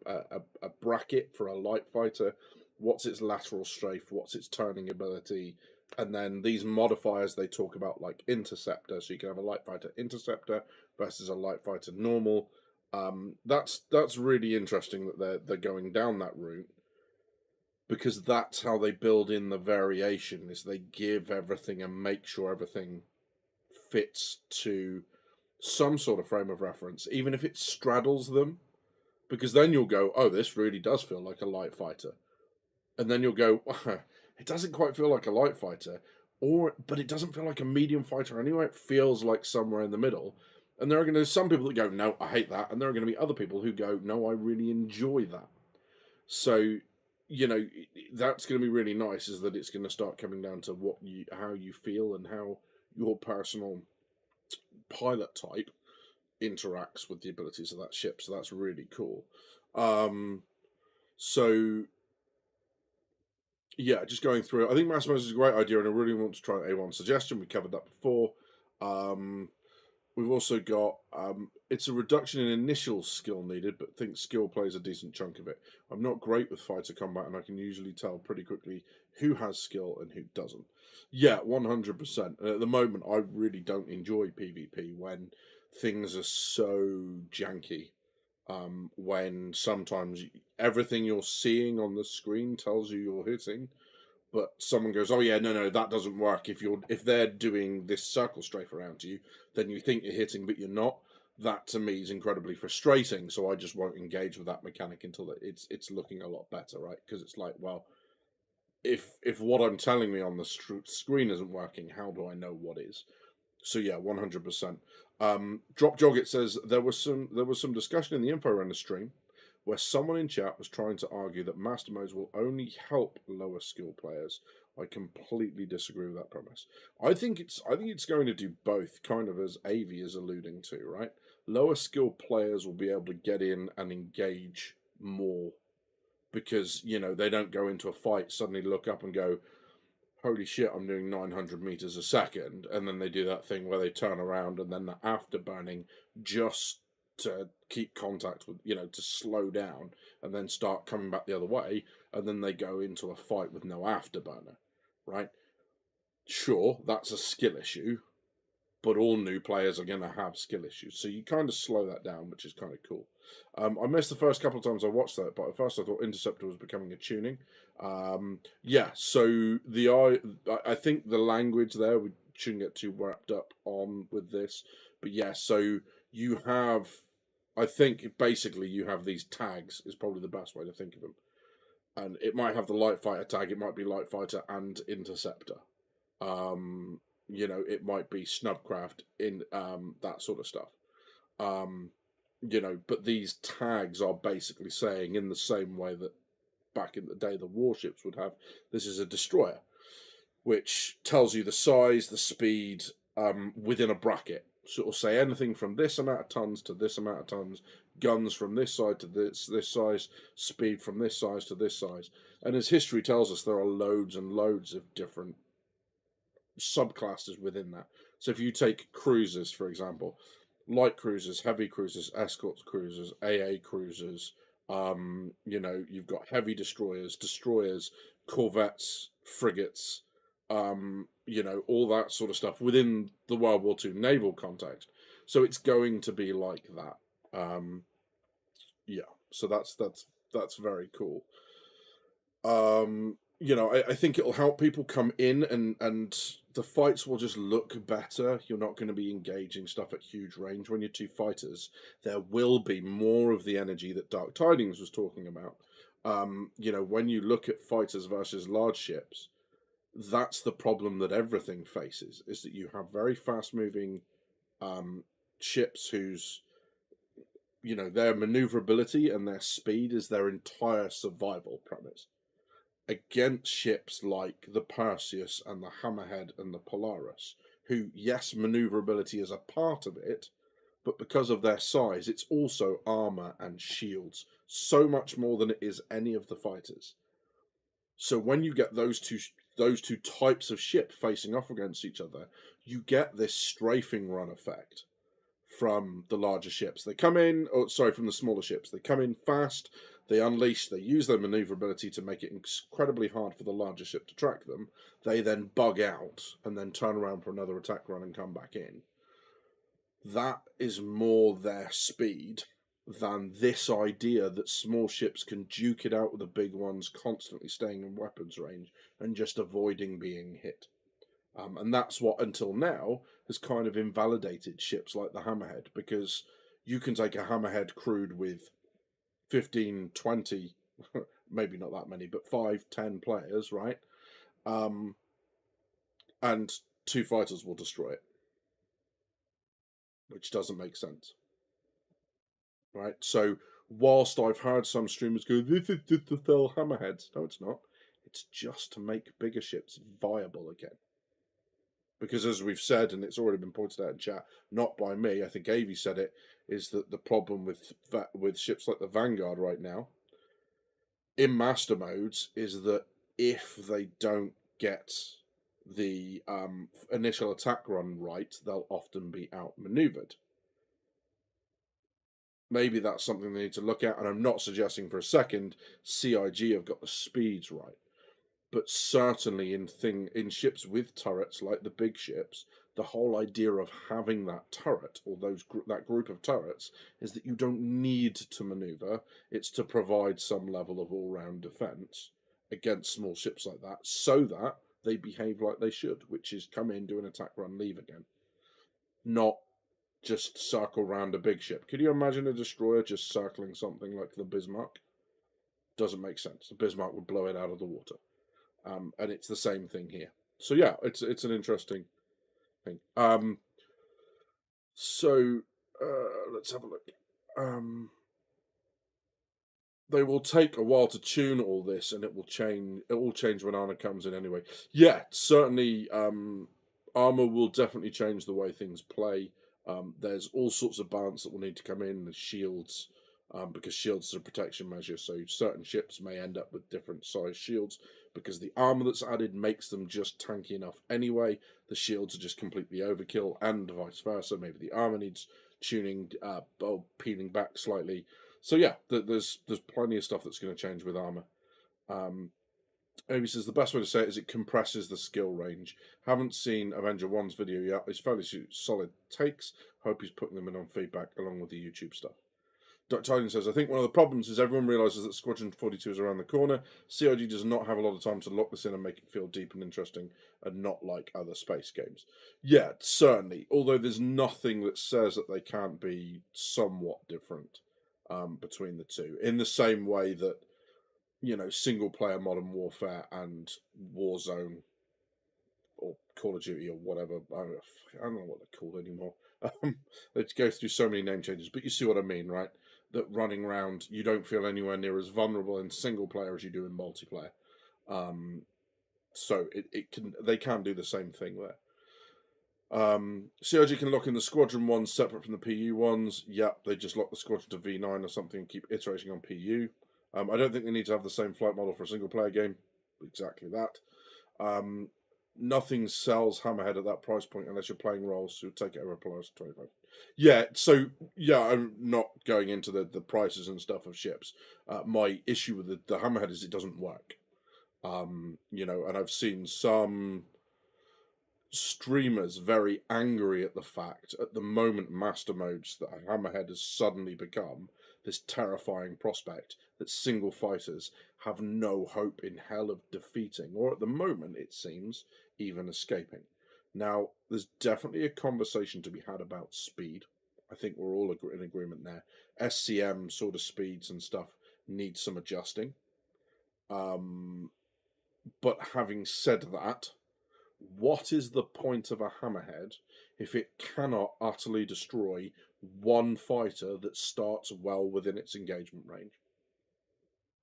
bracket for a light fighter. What's its lateral strafe? What's its turning ability? And then these modifiers they talk about, like interceptor, so you can have a light fighter interceptor versus a light fighter normal. That's really interesting that they're going down that route, because that's how they build in the variation, is they give everything and make sure everything fits to some sort of frame of reference, even if it straddles them, because then you'll go, oh, this really does feel like a light fighter, and then you'll go, it doesn't quite feel like a light fighter, but it doesn't feel like a medium fighter anyway. It feels like somewhere in the middle. And there are going to be some people that go, no, I hate that, and there are going to be other people who go, no, I really enjoy that. So, you know, that's going to be really nice, is that it's going to start coming down to how you feel and how your personal pilot type interacts with the abilities of that ship. So that's really cool. So yeah, just going through it. I think Massimo's is a great idea, and I really want to try A1 suggestion. We covered that before. We've also got, it's a reduction in initial skill needed, but I think skill plays a decent chunk of it. I'm not great with fighter combat, and I can usually tell pretty quickly who has skill and who doesn't. Yeah, 100%. And at the moment, I really don't enjoy PvP when things are so janky. When sometimes everything you're seeing on the screen tells you you're hitting, but someone goes, oh yeah, no, that doesn't work. If they're doing this circle strafe around you, then you think you're hitting, but you're not. That to me is incredibly frustrating. So I just won't engage with that mechanic until it's looking a lot better, right? Because it's like, well, if what I'm telling me on the screen isn't working, how do I know what is? So yeah, 100%. Drop Joggett says there was some discussion in the info render stream where someone in chat was trying to argue that master modes will only help lower skill players. I completely disagree with that premise. I think it's going to do both, kind of as Avi is alluding to, right? Lower skill players will be able to get in and engage more, because, you know, they don't go into a fight, suddenly look up and go, holy shit, I'm doing 900 meters a second, and then they do that thing where they turn around and then the afterburning just to keep contact with, you know, to slow down and then start coming back the other way, and then they go into a fight with no afterburner, right? Sure, that's a skill issue, but all new players are going to have skill issues, so you kind of slow that down, which is kind of cool. I missed the first couple of times I watched that, but at first I thought Interceptor was becoming a tuning. Yeah, so I think the language there, we shouldn't get too wrapped up on with this, but yeah, so you have, I think basically you have these tags, is probably the best way to think of them. And it might have the light fighter tag, it might be light fighter and interceptor. You know, it might be snubcraft in that sort of stuff. You know, but these tags are basically saying, in the same way that back in the day the warships would have, this is a destroyer, which tells you the size, the speed, within a bracket. So it'll say anything from this amount of tons to this amount of tons, guns from this side to this size, speed from this size to this size. And as history tells us, there are loads and loads of different subclasses within that. So if you take cruisers, for example, light cruisers, heavy cruisers, escort cruisers, AA cruisers, you know, you've got heavy destroyers, corvettes, frigates, you know, all that sort of stuff within the World War II naval context. So it's going to be like that. Yeah, so that's very cool. You know, I think it'll help people come in, and the fights will just look better. You're not going to be engaging stuff at huge range. When you're two fighters, there will be more of the energy that Dark Tidings was talking about. You know, when you look at fighters versus large ships, that's the problem that everything faces, is that you have very fast-moving ships whose, you know, their maneuverability and their speed is their entire survival premise, against ships like the Perseus and the Hammerhead and the Polaris, who, yes, maneuverability is a part of it, but because of their size, it's also armor and shields, so much more than it is any of the fighters. So when you get those two types of ship facing off against each other, you get this strafing run effect from the larger ships. They come in, from the smaller ships. They come in fast, they unleash, they use their maneuverability to make it incredibly hard for the larger ship to track them. They then bug out and then turn around for another attack run and come back in. That is more their speed than this idea that small ships can duke it out with the big ones, constantly staying in weapons range and just avoiding being hit. And that's what, until now, has kind of invalidated ships like the Hammerhead, because you can take a Hammerhead crewed with 15, 20, maybe not that many, but 5, 10 players, right? And 2 fighters will destroy it, which doesn't make sense, right? So whilst I've heard some streamers go, this is just to sell Hammerheads. No, it's not. It's just to make bigger ships viable again. Because as we've said, and it's already been pointed out in chat, not by me, I think Avi said it, is that the problem with ships like the Vanguard right now, in master modes, is that if they don't get the initial attack run right, they'll often be outmaneuvered. Maybe that's something they need to look at, and I'm not suggesting for a second CIG have got the speeds right. But certainly in ships with turrets, like the big ships, the whole idea of having that turret, or that group of turrets, is that you don't need to maneuver. It's to provide some level of all-round defence against small ships like that, so that they behave like they should, which is come in, do an attack run, leave again. Not just circle around a big ship. Could you imagine a destroyer just circling something like the Bismarck? Doesn't make sense. The Bismarck would blow it out of the water. And it's the same thing here. So yeah, it's an interesting thing. Let's have a look. They will take a while to tune all this, and it will change. It will change when armor comes in anyway. Yeah, certainly. Armor will definitely change the way things play. There's all sorts of balance that will need to come in. The shields. Because shields are a protection measure, so certain ships may end up with different size shields, because the armor that's added makes them just tanky enough anyway. The shields are just completely overkill, and vice versa. Maybe the armor needs tuning, or peeling back slightly. So yeah, there's plenty of stuff that's going to change with armor. Amy says the best way to say it is it compresses the skill range. Haven't seen Avenger 1's video yet. It's fairly solid takes. Hope he's putting them in on feedback along with the YouTube stuff. Dr. Titan says, I think one of the problems is everyone realises that Squadron 42 is around the corner. CIG does not have a lot of time to lock this in and make it feel deep and interesting, and not like other space games. Yeah, certainly. Although there's nothing that says that they can't be somewhat different between the two. In the same way that, you know, single-player Modern Warfare and Warzone or Call of Duty or whatever, I don't know what they're called anymore. They go through so many name changes, but you see what I mean, right? That running around, you don't feel anywhere near as vulnerable in single player as you do in multiplayer. So they can do the same thing there. CIG can lock in the Squadron ones separate from the PU ones. Yep, they just lock the Squadron to V9 or something and keep iterating on PU. I don't think they need to have the same flight model for a single player game. Exactly that. Nothing sells Hammerhead at that price point unless you're playing roles, so take it over plus 25. Yeah, so yeah, I'm not going into the prices and stuff of ships. My issue with the Hammerhead is it doesn't work. You know, and I've seen some streamers very angry at the fact at the moment master modes that Hammerhead has suddenly become this terrifying prospect that single fighters have no hope in hell of defeating, or at the moment it seems even escaping. Now, there's definitely a conversation to be had about speed. I think we're all in agreement there. SCM sort of speeds and stuff need some adjusting. But having said that, what is the point of a Hammerhead if it cannot utterly destroy one fighter that starts well within its engagement range?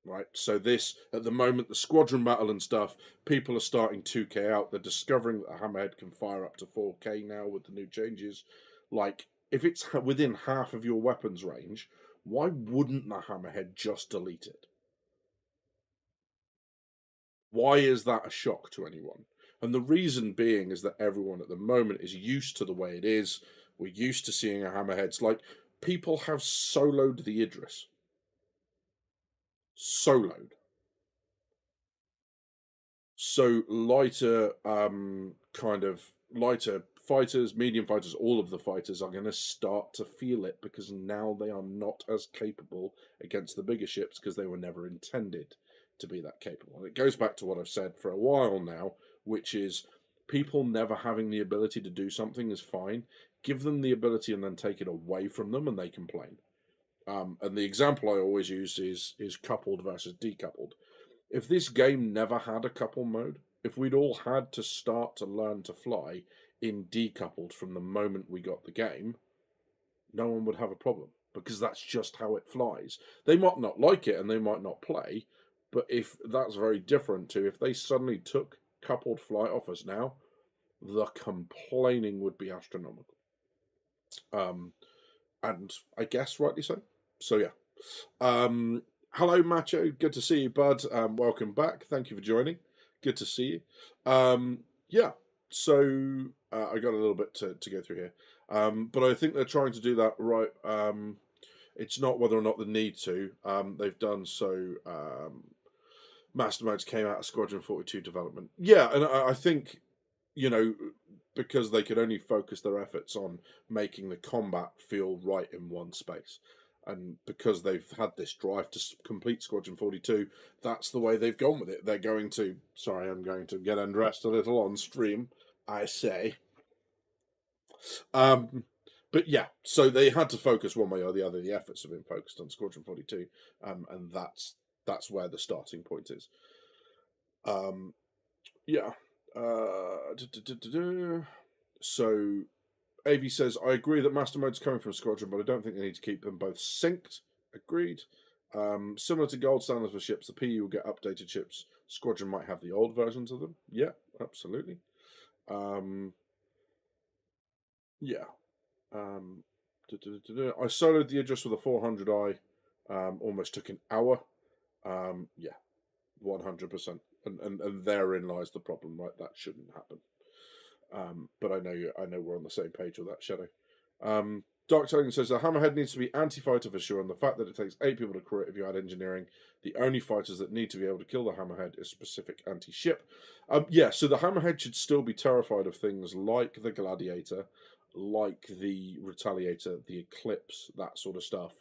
Right, so this, at the moment, the squadron battle and stuff, people are starting 2K out. They're discovering that a Hammerhead can fire up to 4K now with the new changes. Like, if it's within half of your weapons range, why wouldn't the Hammerhead just delete it? Why is that a shock to anyone? And the reason being is that everyone at the moment is used to the way it is. We're used to seeing our hammerheads. Like, people have soloed the Idris. Soloed. So lighter, lighter fighters, medium fighters, all of the fighters are going to start to feel it, because now they are not as capable against the bigger ships, because they were never intended to be that capable. And it goes back to what I've said for a while now, which is people never having the ability to do something is fine. Give them the ability and then take it away from them, and they complain. And the example I always use is coupled versus decoupled. If this game never had a couple mode, if we'd all had to start to learn to fly in decoupled from the moment we got the game, no one would have a problem, because that's just how it flies. They might not like it and they might not play, but if that's very different to if they suddenly took coupled flight off us now, the complaining would be astronomical. And I guess rightly so. So yeah. Hello, Macho. Good to see you, bud. Welcome back. Thank you for joining. Good to see you. Yeah. So I got a little bit to go through here, but I think they're trying to do that right. It's not whether or not they need to. They've done so. Master Modes came out of Squadron 42 development. Yeah, and I think, you know, because they could only focus their efforts on making the combat feel right in one space. And because they've had this drive to complete Squadron 42, that's the way they've gone with it. They're going to... Sorry, I'm going to get undressed a little on stream, I say. But yeah, so they had to focus one way or the other. The efforts have been focused on Squadron 42, and that's where the starting point is. Yeah. So... AV says, I agree that Master Mode's coming from Squadron, but I don't think they need to keep them both synced. Agreed. Similar to gold standards for ships, the PU will get updated ships. Squadron might have the old versions of them. Yeah, absolutely. Yeah. I soloed the Idris with a 400i. Almost took an hour. Yeah, 100%. And therein lies the problem, right? That shouldn't happen. But I know we're on the same page with that, Shadow. Dark Telling says the Hammerhead needs to be anti-fighter for sure, and the fact that it takes 8 people to crew it if you add engineering, the only fighters that need to be able to kill the Hammerhead is specific anti-ship. Yeah, so the Hammerhead should still be terrified of things like the Gladiator, like the Retaliator, the Eclipse, that sort of stuff.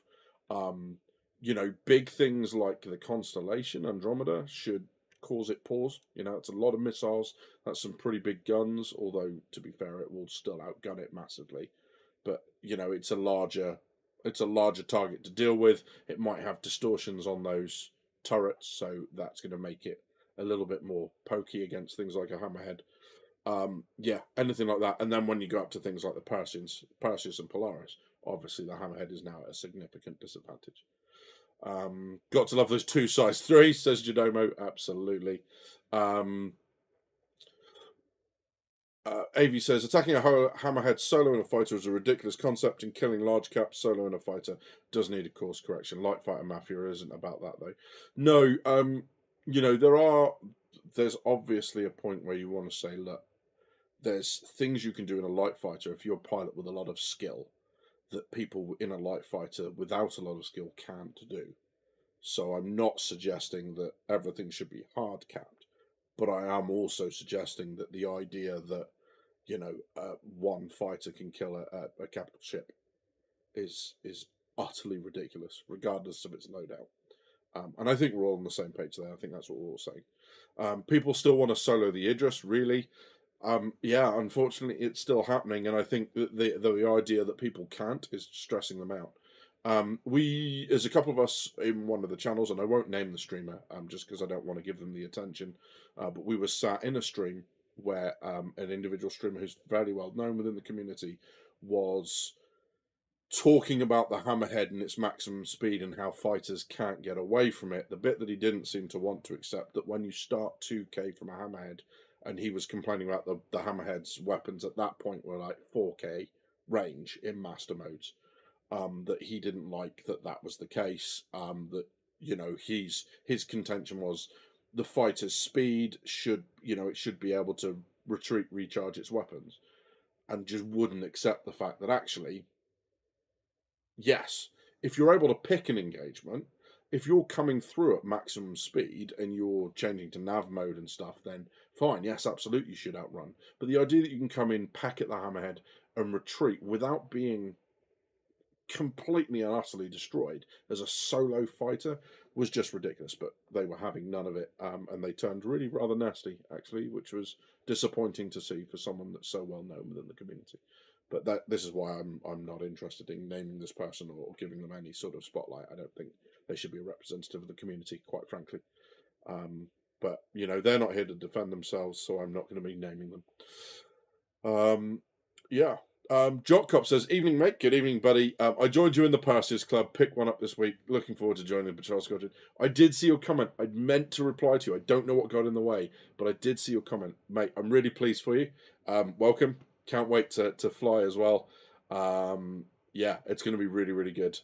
You know, big things like the Constellation, Andromeda, should cause it pause. You know, it's a lot of missiles. That's some pretty big guns, although, to be fair, it will still outgun it massively. But, you know, it's a larger target to deal with. It might have distortions on those turrets, so that's going to make it a little bit more pokey against things like a Hammerhead. Yeah, anything like that. And then when you go up to things like the Perseus and Polaris, obviously the Hammerhead is now at a significant disadvantage. Got to love those 2 size 3, says Jadomo. Absolutely. AV says, attacking a Hammerhead solo in a fighter is a ridiculous concept, and killing large caps solo in a fighter does need a course correction. Light Fighter Mafia isn't about that, though. No, you know, there's obviously a point where you want to say, look, there's things you can do in a light fighter if you're a pilot with a lot of skill that people in a light fighter without a lot of skill can't do. So I'm not suggesting that everything should be hard capped, but I am also suggesting that the idea that, you know, one fighter can kill a capital ship is utterly ridiculous, regardless of its loadout. And I think we're all on the same page there. I think that's what we're all saying. People still want to solo the Idris, really. Yeah, unfortunately, it's still happening, and I think that the idea that people can't is stressing them out. There's a couple of us in one of the channels, and I won't name the streamer, just because I don't want to give them the attention, but we were sat in a stream where an individual streamer who's fairly well known within the community was talking about the Hammerhead and its maximum speed and how fighters can't get away from it. The bit that he didn't seem to want to accept, that when you start 2k from a Hammerhead, and he was complaining about the Hammerhead's weapons at that point were like 4k range in master modes, that he didn't like that was the case, that, you know, his contention was the fighter's speed should, you know, it should be able to recharge its weapons. and just wouldn't accept the fact that actually, yes, if you're able to pick an engagement, if you're coming through at maximum speed and you're changing to nav mode and stuff, then fine, yes, absolutely you should outrun. But the idea that you can come in, pack at the hammerhead, and retreat without being completely and utterly destroyed as a solo fighter was just ridiculous. But they were having none of it, and they turned really rather nasty, actually, which was disappointing to see for someone that's so well known within the community. But this is why I'm not interested in naming this person or giving them any sort of spotlight. I don't think they should be a representative of the community, quite frankly. But, you know, they're not here to defend themselves, so I'm not going to be naming them. Yeah. Jock Cop says, evening, mate. Good evening, buddy. I joined you in the Perseus Club. Pick one up this week. Looking forward to joining the Patrol Squadron. I did see your comment. I meant to reply to you. I don't know what got in the way, but I did see your comment. Mate, I'm really pleased for you. Welcome. Can't wait to fly as well. Yeah, it's going to be really, really good.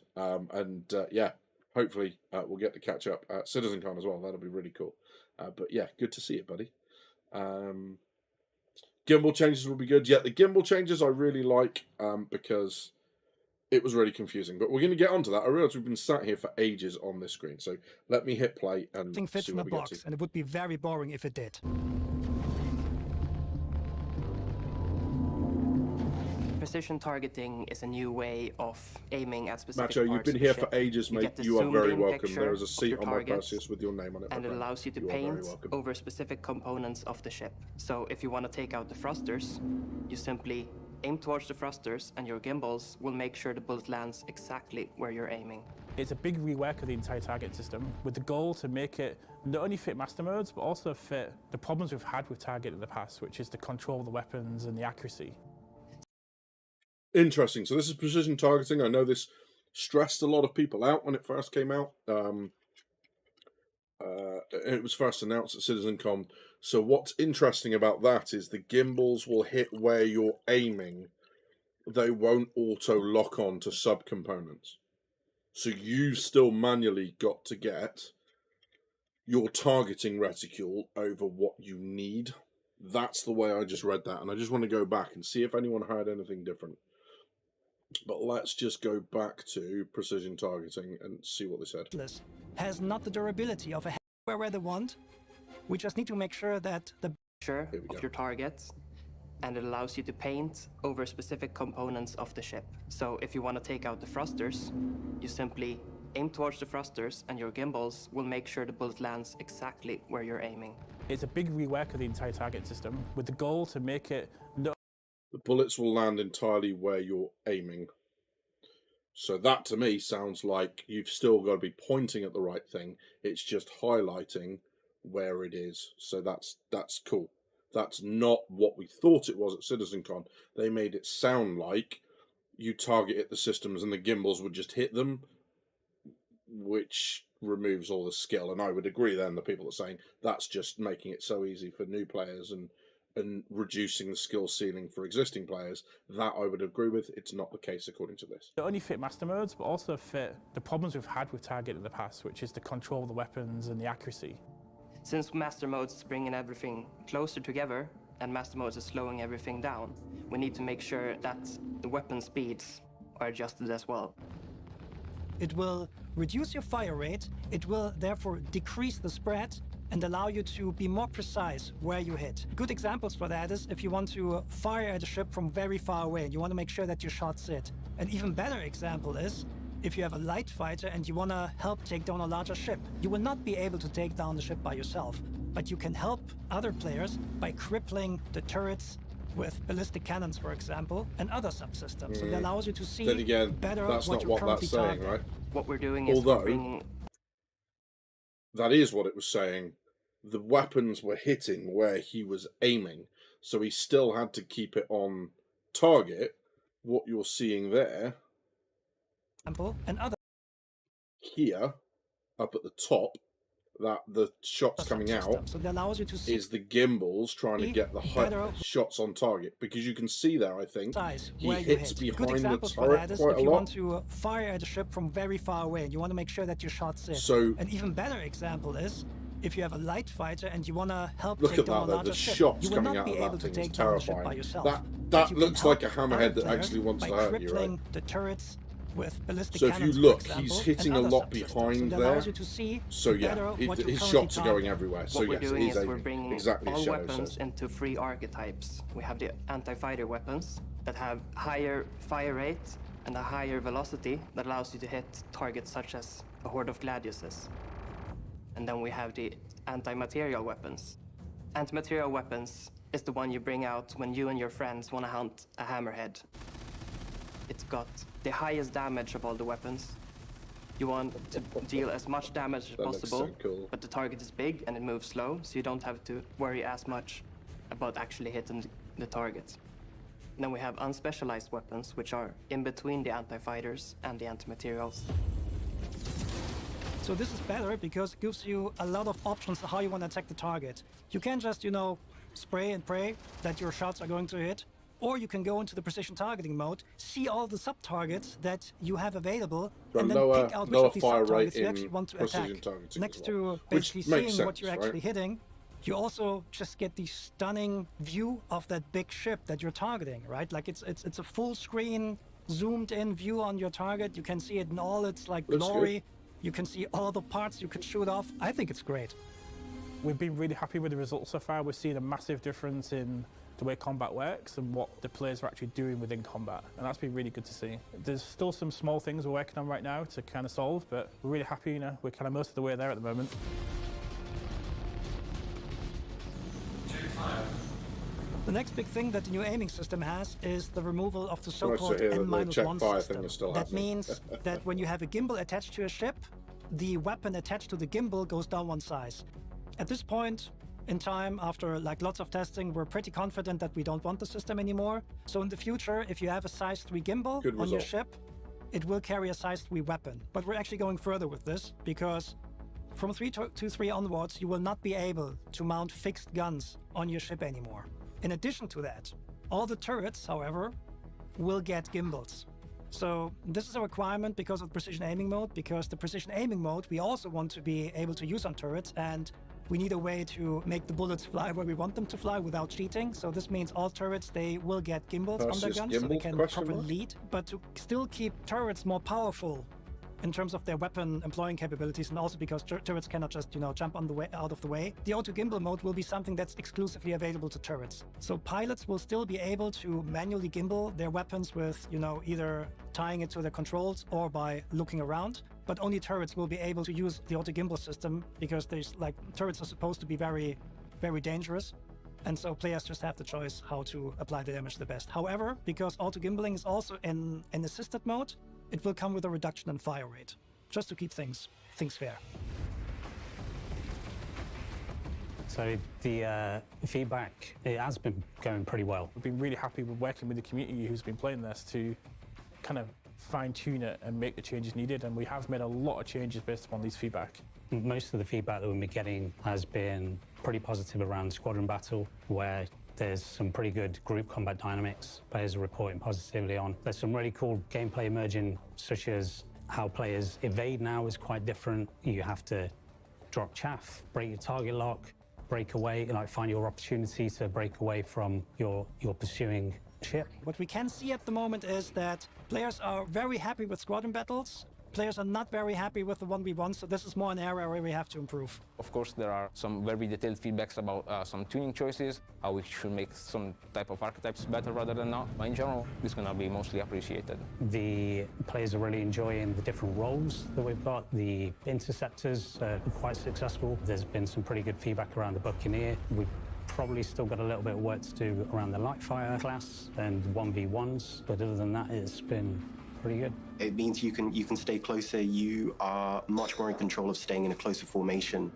Yeah, hopefully we'll get to catch up at CitizenCon as well. That'll be really cool. But yeah, good to see you, buddy. Gimbal changes will be good. Yeah, the gimbal changes I really like because it was really confusing. But we're going to get onto that. I realise we've been sat here for ages on this screen. So let me hit play and see fits in a box, and it would be very boring if it did. Precision targeting is a new way of aiming at specific Macho, you've been here for ages, mate. You are very welcome. There is a seat on my Perseus with your name on it. And it allows you to paint over specific components of the ship. So if you want to take out the thrusters, you simply aim towards the thrusters and your gimbals will make sure the bullet lands exactly where you're aiming. It's a big rework of the entire target system with the goal to make it not only fit master modes, but also fit the problems we've had with target in the past, which is the control of the weapons and the accuracy. Interesting. So this is precision targeting. I know this stressed a lot of people out when it first came out. It was first announced at CitizenCon. So what's interesting about that is the gimbals will hit where you're aiming. They won't auto lock on to subcomponents. So you still manually got to get your targeting reticule over what you need. That's the way I just read that. And I just want to go back and see if anyone heard anything different. But let's just go back to precision targeting and see what they said. Has not the durability of a where they want. We just need to make sure that the of your targets, and it allows you to paint over specific components of the ship. So if you want to take out the thrusters, you simply aim towards the thrusters and your gimbals will make sure the bullet lands exactly where you're aiming. It's a big rework of the entire target system with the goal to make it the bullets will land entirely where you're aiming. So that, to me, sounds like you've still got to be pointing at the right thing. It's just highlighting where it is. So that's cool. That's not what we thought it was at CitizenCon. They made it sound like you target at the systems and the gimbals would just hit them, which removes all the skill. And I would agree then, the people are saying that's just making it so easy for new players and reducing the skill ceiling for existing players. That I would agree with. It's not the case according to this. Not only fit master modes, but also fit the problems we've had with target in the past, which is the control of the weapons and the accuracy. Since master modes is bringing everything closer together and master modes is slowing everything down, we need to make sure that the weapon speeds are adjusted as well. It will reduce your fire rate, it will therefore decrease the spread and allow you to be more precise where you hit. Good examples for that is if you want to fire at a ship from very far away and you want to make sure that your shots hit. An even better example is if you have a light fighter and you want to help take down a larger ship. You will not be able to take down the ship by yourself, but you can help other players by crippling the turrets with ballistic cannons, for example, and other subsystems. So it allows you to see better that's what not you're what currently that's saying, targeting. right? What we're doing is bringing... That is what it was saying. The weapons were hitting where he was aiming, so he still had to keep it on target. What you're seeing there, and other here, up at the top, that the shots coming out so that allows you to see is the gimbals trying to get the shots on target, because you can see there, I think, he hits behind the turret quite a if you lot. want to fire at a ship from very far away and you want to make sure that your shots hit. So an even better example is if you have a light fighter and you want to help look take at down that, a larger the ship, shots you will coming not out be of able that to thing is take down the ship by terrifying. yourself. that you looks can like a help hammerhead other that actually players wants by to hurt you, crippling right? the turrets with ballistic So if you cannons, look, for example, he's hitting and a other lot subsystems. behind So that there. allows you to see So better yeah, what you're his currently shots are going targeting. everywhere. So What we're yes, doing he's is we're aiming bringing exactly as all Shadow weapons says. into 3 archetypes. We have the anti-fighter weapons that have higher fire rate and a higher velocity that allows you to hit targets such as a horde of gladiuses. And then we have the anti-material weapons. Anti-material weapons is the one you bring out when you and your friends want to hunt a hammerhead. It's got the highest damage of all the weapons. You want to deal as much damage as That looks possible, so cool. but the target is big and it moves slow, so you don't have to worry as much about actually hitting the target. And then we have unspecialized weapons, which are in between the anti-fighters and the anti-materials. So this is better because it gives you a lot of options on how you want to attack the target. You can just, you know, spray and pray that your shots are going to hit, or you can go into the precision targeting mode, see all the sub-targets that you have available, and then pick out which of these sub-targets you actually want to attack. Next to basically seeing what you're actually hitting, you also just get the stunning view of that big ship that you're targeting, right? Like it's a full screen, zoomed in view on your target. You can see it in all its like glory. You can see all the parts you can shoot off. I think it's great. We've been really happy with the results so far. We've seen a massive difference in the way combat works and what the players are actually doing within combat. And that's been really good to see. There's still some small things we're working on right now to kind of solve, but we're really happy, you know, we're kind of most of the way there at the moment. The next big thing that the new aiming system has is the removal of the so-called N-1 N-1 system. That means that when you have a gimbal attached to a ship, the weapon attached to the gimbal goes down one size. At this point in time, after like lots of testing, we're pretty confident that we don't want the system anymore. So in the future, if you have a size 3 gimbal on your ship, it will carry a size 3 weapon. But we're actually going further with this because from 3.23 onwards, you will not be able to mount fixed guns on your ship anymore. In addition to that, all the turrets, however, will get gimbals. So this is a requirement because of precision aiming mode, because the precision aiming mode we also want to be able to use on turrets, and we need a way to make the bullets fly where we want them to fly without cheating. So this means all turrets, they will get gimbals on their guns so they can properly lead. But to still keep turrets more powerful in terms of their weapon employing capabilities, and also because turrets cannot just, you know, jump on the way out of the way, the auto gimbal mode will be something that's exclusively available to turrets. So pilots will still be able to manually gimbal their weapons with, you know, either tying it to their controls or by looking around. But only turrets will be able to use the auto gimbal system because there's like turrets are supposed to be very, very dangerous. And so players just have the choice how to apply the damage the best. However, because auto gimbaling is also in an assisted mode, it will come with a reduction in fire rate, just to keep things fair. So the feedback, it has been going pretty well. We've been really happy with working with the community who's been playing this to kind of fine-tune it and make the changes needed, and we have made a lot of changes based upon these feedback. Most of the feedback that we've been getting has been pretty positive around squadron battle, where there's some pretty good group combat dynamics players are reporting positively on. There's some really cool gameplay emerging, such as how players evade now is quite different. You have to drop chaff, break your target lock, break away, like find your opportunity to break away from your pursuing ship. What we can see at the moment is that players are very happy with squadron battles. Players are not very happy with the 1v1, so this is more an area where we have to improve. Of course, there are some very detailed feedbacks about some tuning choices, how we should make some type of archetypes better rather than not. But in general, it's going to be mostly appreciated. The players are really enjoying the different roles that we've got. The interceptors are quite successful. There's been some pretty good feedback around the Buccaneer. We've probably still got a little bit of work to do around the Lightfire class and 1v1s, but other than that, it's been pretty good. It means you can stay closer. You are much more in control of staying in a closer formation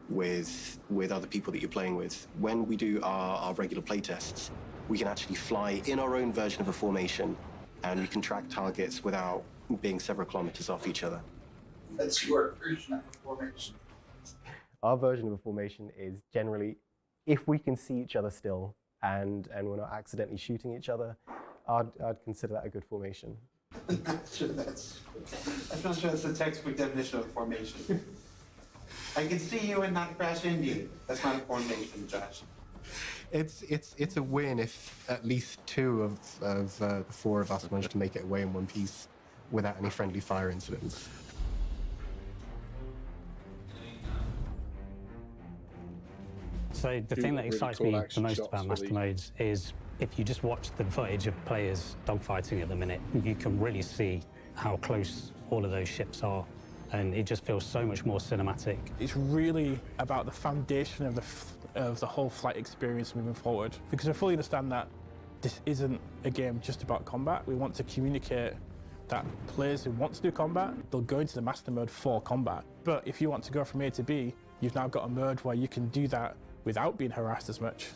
with other people that you're playing with. When we do our regular playtests, we can actually fly in our own version of a formation, and we can track targets without being several kilometers off each other. That's your version of a formation. Our version of a formation is generally, if we can see each other still and we're not accidentally shooting each other, I'd consider that a good formation. I'm not sure that's the textbook definition of formation. I can see you and not crash into you. That's not a formation, Josh. It's a win if at least 2 of the 4 of us managed to make it away in one piece without any friendly fire incidents. So the thing that excites me the most about Master Modes is if you just watch the footage of players dogfighting at the minute, you can really see how close all of those ships are, and it just feels so much more cinematic. It's really about the foundation of the whole flight experience moving forward, because I fully understand that this isn't a game just about combat. We want to communicate that players who want to do combat, they'll go into the Master Mode for combat. But if you want to go from A to B, you've now got a mode where you can do that without being harassed as much.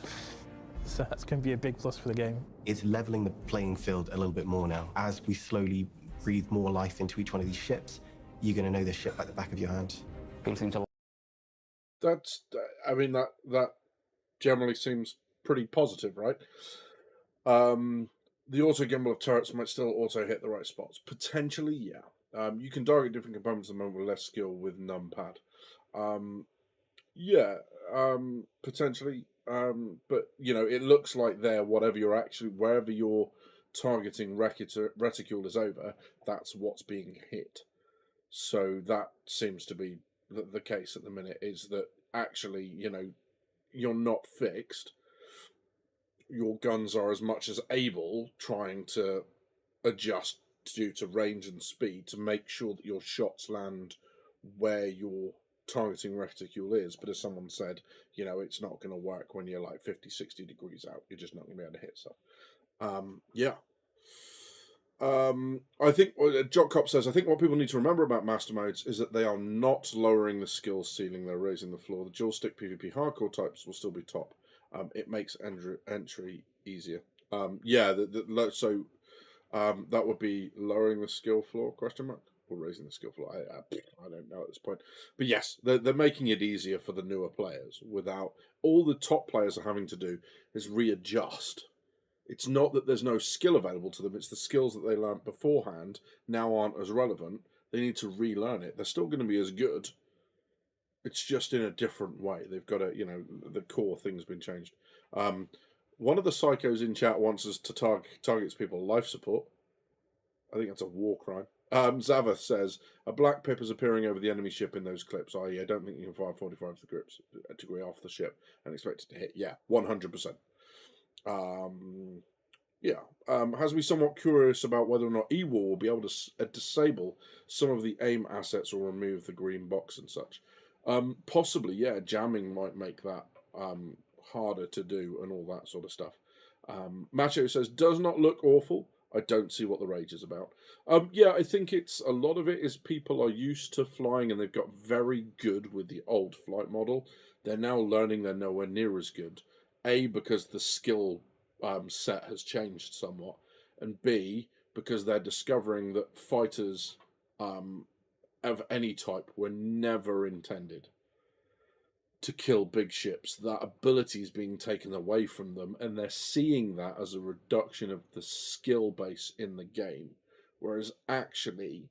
So that's going to be a big plus for the game. It's leveling the playing field a little bit more now. As we slowly breathe more life into each one of these ships, you're going to know this ship like the back of your hand. People seem to... That's, I mean, that generally seems pretty positive, right? The auto gimbal of turrets might still auto hit the right spots. Potentially, yeah. You can target different components at the moment with less skill with numpad. Yeah, potentially. But, you know, it looks like there, wherever you're targeting reticule is over, that's what's being hit. So that seems to be the case at the minute, is that actually, you know, you're not fixed. Your guns are as much as able trying to adjust due to range and speed to make sure that your shots land where your targeting reticule is. But as someone said, you know, it's not going to work when you're like 50, 60 degrees out. You're just not going to be able to hit stuff. Yeah. I think Jock Cop says, I think what people need to remember about Master Modes is that they are not lowering the skill ceiling, they're raising the floor. The dual stick PvP hardcore types will still be top. It makes entry easier. Yeah, so that would be lowering the skill floor, question mark, or raising the skill floor. I don't know at this point. But yes, they're making it easier for the newer players without all the top players are having to do is readjust. It's not that there's no skill available to them, it's the skills that they learned beforehand now aren't as relevant. They need to relearn it. They're still going to be as good. It's just in a different way. They've got to, you know, the core thing's been changed. One of the psychos in chat wants us to targets people life support. I think that's a war crime. Zavath says, a black pip is appearing over the enemy ship in those clips, i.e. I don't think you can fire 45 degree off the ship and expect it to hit. Yeah, 100%. Yeah, has me somewhat curious about whether or not eWar will be able to disable some of the aim assets or remove the green box and such. Possibly, yeah, jamming might make that harder to do and all that sort of stuff. Macho says, does not look awful. I don't see what the rage is about. Yeah, I think it's a lot of it is people are used to flying and they've got very good with the old flight model. They're now learning they're nowhere near as good. A, because the skill set has changed somewhat, and B, because they're discovering that fighters of any type were never intended to kill big ships. That ability is being taken away from them, and they're seeing that as a reduction of the skill base in the game. Whereas actually,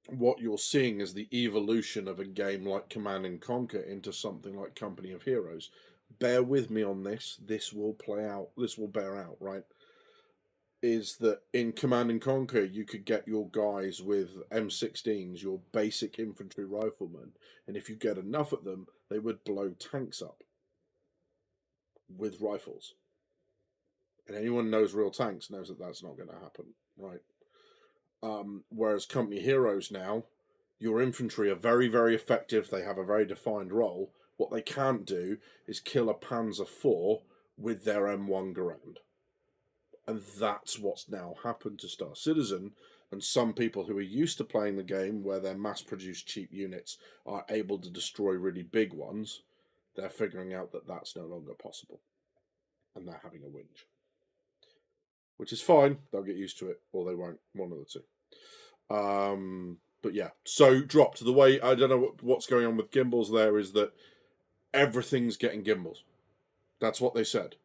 what you're seeing is the evolution of a game like Command and Conquer into something like Company of Heroes. Bear with me on this. This will play out. This will bear out, right? Is that in Command and Conquer, you could get your guys with M16s, your basic infantry riflemen, and if you get enough of them, they would blow tanks up with rifles. And anyone who knows real tanks knows that that's not going to happen, right? Whereas Company Heroes now, your infantry are very, very effective. They have a very defined role. What they can't do is kill a Panzer IV with their M1 Garand. And that's what's now happened to Star Citizen. And some people who are used to playing the game where their mass-produced cheap units are able to destroy really big ones, they're figuring out that that's no longer possible. And they're having a whinge. Which is fine. They'll get used to it, or they won't. One of the two. But yeah, so dropped. The way, I don't know what's going on with gimbals there is that everything's getting gimbals. That's what they said.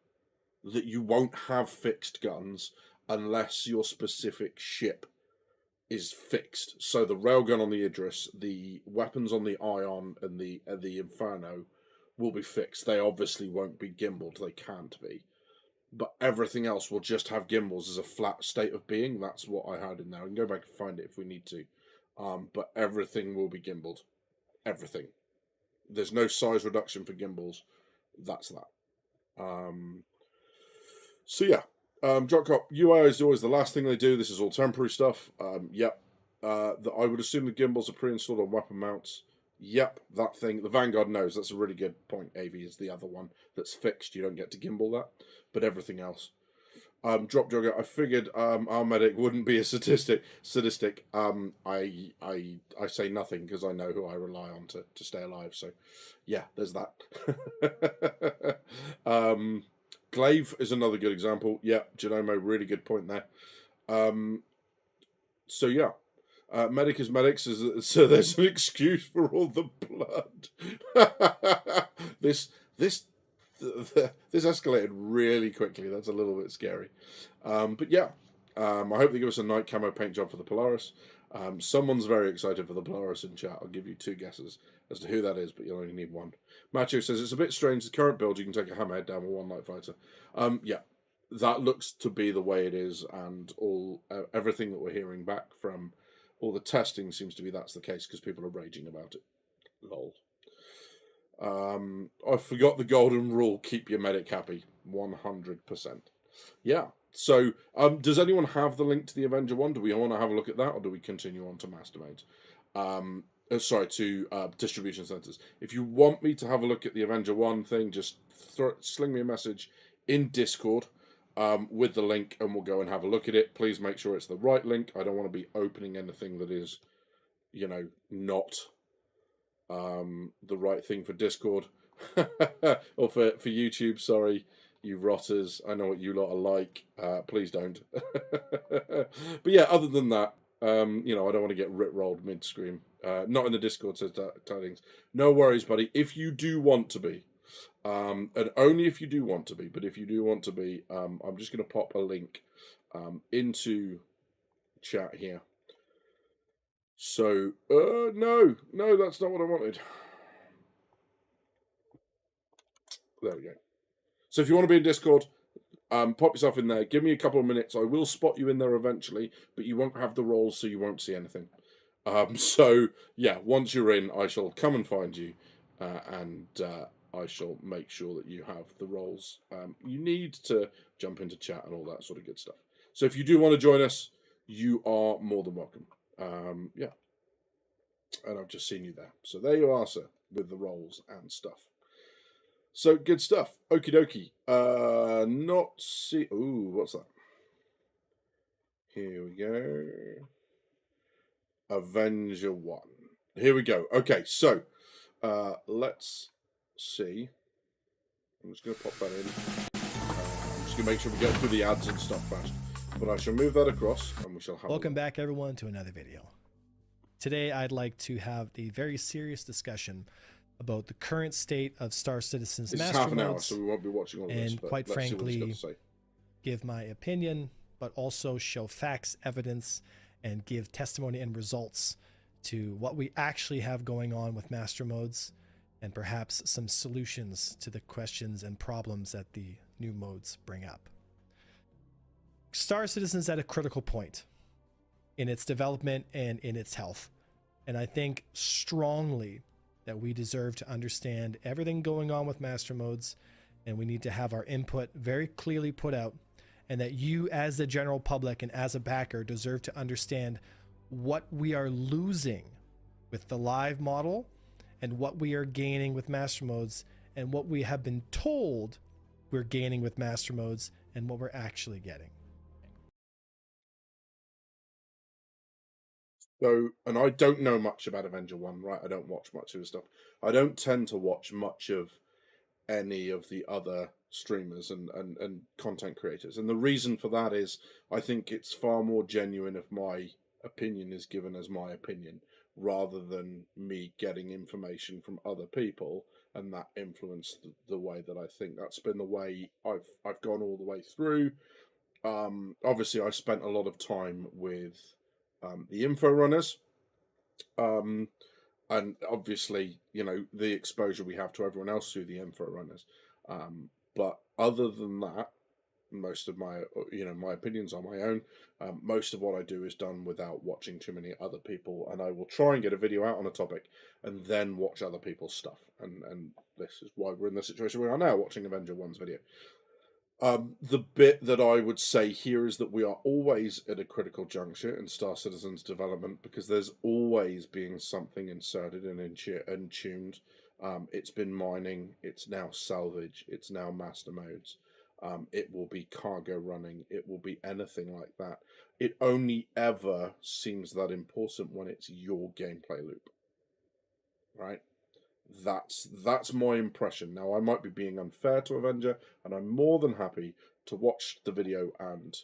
That you won't have fixed guns unless your specific ship is fixed. So the railgun on the Idris, the weapons on the Ion and the Inferno will be fixed. They obviously won't be gimbaled. They can't be. But everything else will just have gimbals as a flat state of being. That's what I had in there. I can go back and find it if we need to. But everything will be gimbaled. Everything. There's no size reduction for gimbals. That's that. So yeah. Drop Cop UI is always the last thing they do. This is all temporary stuff. Yep. I would assume the gimbals are pre-installed on weapon mounts. Yep, that thing. The Vanguard knows. That's a really good point. AV is the other one that's fixed. You don't get to gimbal that. But everything else. Drop Jogger, I figured our medic wouldn't be a sadistic. I say nothing because I know who I rely on to stay alive. So, yeah, there's that. Glaive is another good example. Yeah, Genomo, really good point there. So, yeah. Medic is medics, so there's an excuse for all the blood. This escalated really quickly. That's a little bit scary. But yeah, I hope they give us a night camo paint job for the Polaris. Someone's very excited for the Polaris in chat. I'll give you 2 guesses as to who that is, but you'll only need 1. Macho says, it's a bit strange. The current build, you can take a hammerhead down with 1 light fighter. Yeah, that looks to be the way it is, and everything that we're hearing back from all the testing seems to be that's the case, because people are raging about it. Lol. I forgot the golden rule, keep your medic happy. 100%. Yeah. So, does anyone have the link to the Avenger one? Do we want to have a look at that, or do we continue on to Masterminds? Sorry, to distribution centers. If you want me to have a look at the Avenger one thing, just sling me a message in Discord with the link, and we'll go and have a look at it. Please make sure it's the right link. I don't want to be opening anything that is, you know, not the right thing for Discord or for YouTube. Sorry, you rotters. I know what you lot are like. Please don't. But yeah, other than that, you know, I don't want to get rip-rolled mid-scream. Not in the Discord, says Tidings. No worries, buddy. If you do want to be, and only if you do want to be, but if you do want to be, I'm just going to pop a link into chat here. So, no, that's not what I wanted. There we go. So if you want to be in Discord, pop yourself in there. Give me a couple of minutes. I will spot you in there eventually, but you won't have the roles, so you won't see anything. So, yeah, once you're in, I shall come and find you, and I shall make sure that you have the roles you need to jump into chat and all that sort of good stuff. So if you do want to join us, you are more than welcome. Yeah. And I've just seen you there. So there you are, sir, with the roles and stuff. So good stuff. Okie dokie. Not see. Ooh, what's that? Here we go. Avenger 1. Here we go. Okay, so let's see. I'm just going to pop that in. I'm just going to make sure we get through the ads and stuff fast. But I shall move that across, and we shall have. Welcome back, everyone, to another video. Today, I'd like to have a very serious discussion about the current state of Star Citizen's master half an hour, modes, so we won't be watching all this. And quite frankly, give my opinion, but also show facts, evidence, and give testimony and results to what we actually have going on with master modes, and perhaps some solutions to the questions and problems that the new modes bring up. Star Citizen is at a critical point in its development and in its health. And I think strongly that we deserve to understand everything going on with master modes, and we need to have our input very clearly put out, and that you as the general public and as a backer deserve to understand what we are losing with the live model and what we are gaining with master modes, and what we have been told we're gaining with master modes and what we're actually getting. So, and I don't know much about Avenger 1, right? I don't watch much of his stuff. I don't tend to watch much of any of the other streamers and content creators. And the reason for that is I think it's far more genuine if my opinion is given as my opinion, rather than me getting information from other people and that influence the way that I think. That's been the way I've gone all the way through. Obviously, I spent a lot of time with the info runners, and and obviously, you know, the exposure we have to everyone else through the info runners. But other than that, most of my, you know, my opinions are my own. Most of what I do is done without watching too many other people, and I will try and get a video out on a topic and then watch other people's stuff. And this is why we're in the situation we are now, watching Avenger 1's video. The bit that I would say here is that we are always at a critical juncture in Star Citizen's development, because there's always being something inserted and tuned. It's been mining, it's now salvage, it's now master modes. It will be cargo running, it will be anything like that. It only ever seems that important when it's your gameplay loop, right? That's my impression. Now, I might be being unfair to Avenger, and I'm more than happy to watch the video and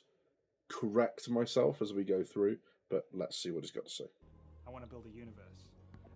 correct myself as we go through, but let's see what he's got to say. I want to build a universe.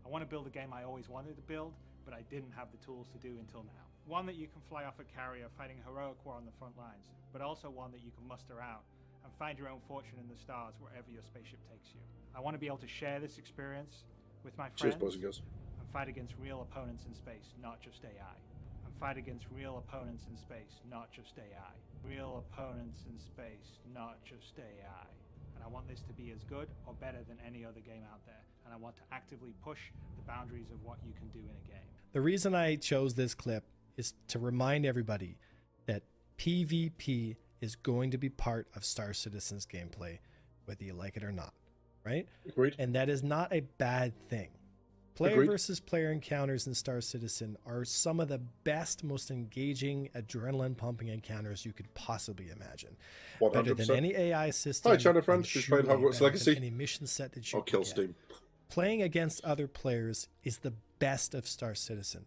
I want to build a game I always wanted to build, but I didn't have the tools to do until now. One that you can fly off a carrier fighting a heroic war on the front lines, but also one that you can muster out and find your own fortune in the stars wherever your spaceship takes you. I want to be able to share this experience with my friends. Cheers, boys and girls. And fight against real opponents in space, not just AI. And fight against real opponents in space, not just AI. Real opponents in space, not just AI. And I want this to be as good or better than any other game out there. And I want to actively push the boundaries of what you can do in a game. The reason I chose this clip is to remind everybody that PvP is going to be part of Star Citizen's gameplay, whether you like it or not, right? Agreed. And that is not a bad thing. Player versus player encounters in Star Citizen are some of the best, most engaging, adrenaline-pumping encounters you could possibly imagine. 100%. Better than any AI system. Hi, China friends. Who's played Hogwarts Legacy? Any mission set that you I'll kill Steam. Playing against other players is the best of Star Citizen.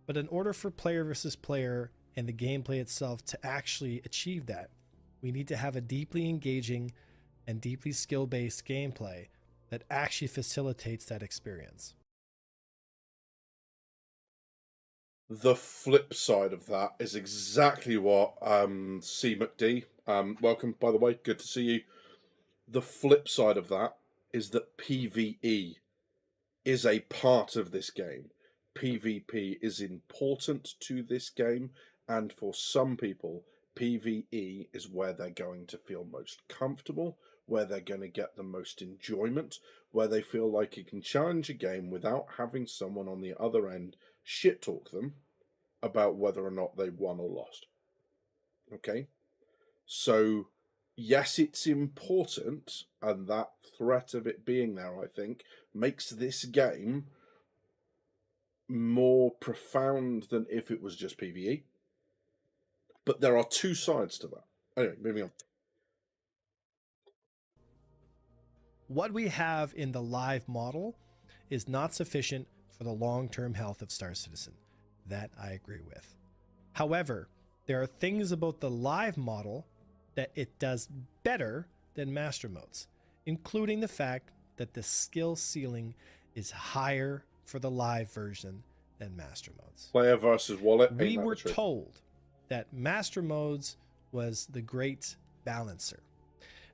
But in order for player versus player and the gameplay itself to actually achieve that, we need to have a deeply engaging and deeply skill-based gameplay that actually facilitates that experience. The flip side of that is exactly what C. McD, welcome, by the way, good to see you. The flip side of that is that PvE is a part of this game. PvP is important to this game, and for some people, PvE is where they're going to feel most comfortable, where they're going to get the most enjoyment, where they feel like you can challenge a game without having someone on the other end shit talk them about whether or not they won or lost. Okay? So, yes, it's important, and that threat of it being there, I think, makes this game more profound than if it was just PvE. But there are two sides to that. Anyway, moving on. What we have in the live model is not sufficient for the long-term health of Star Citizen. That I agree with. However, there are things about the live model that it does better than master modes, including the fact that the skill ceiling is higher for the live version than master modes. Player versus wallet. We were told that master modes was the great balancer,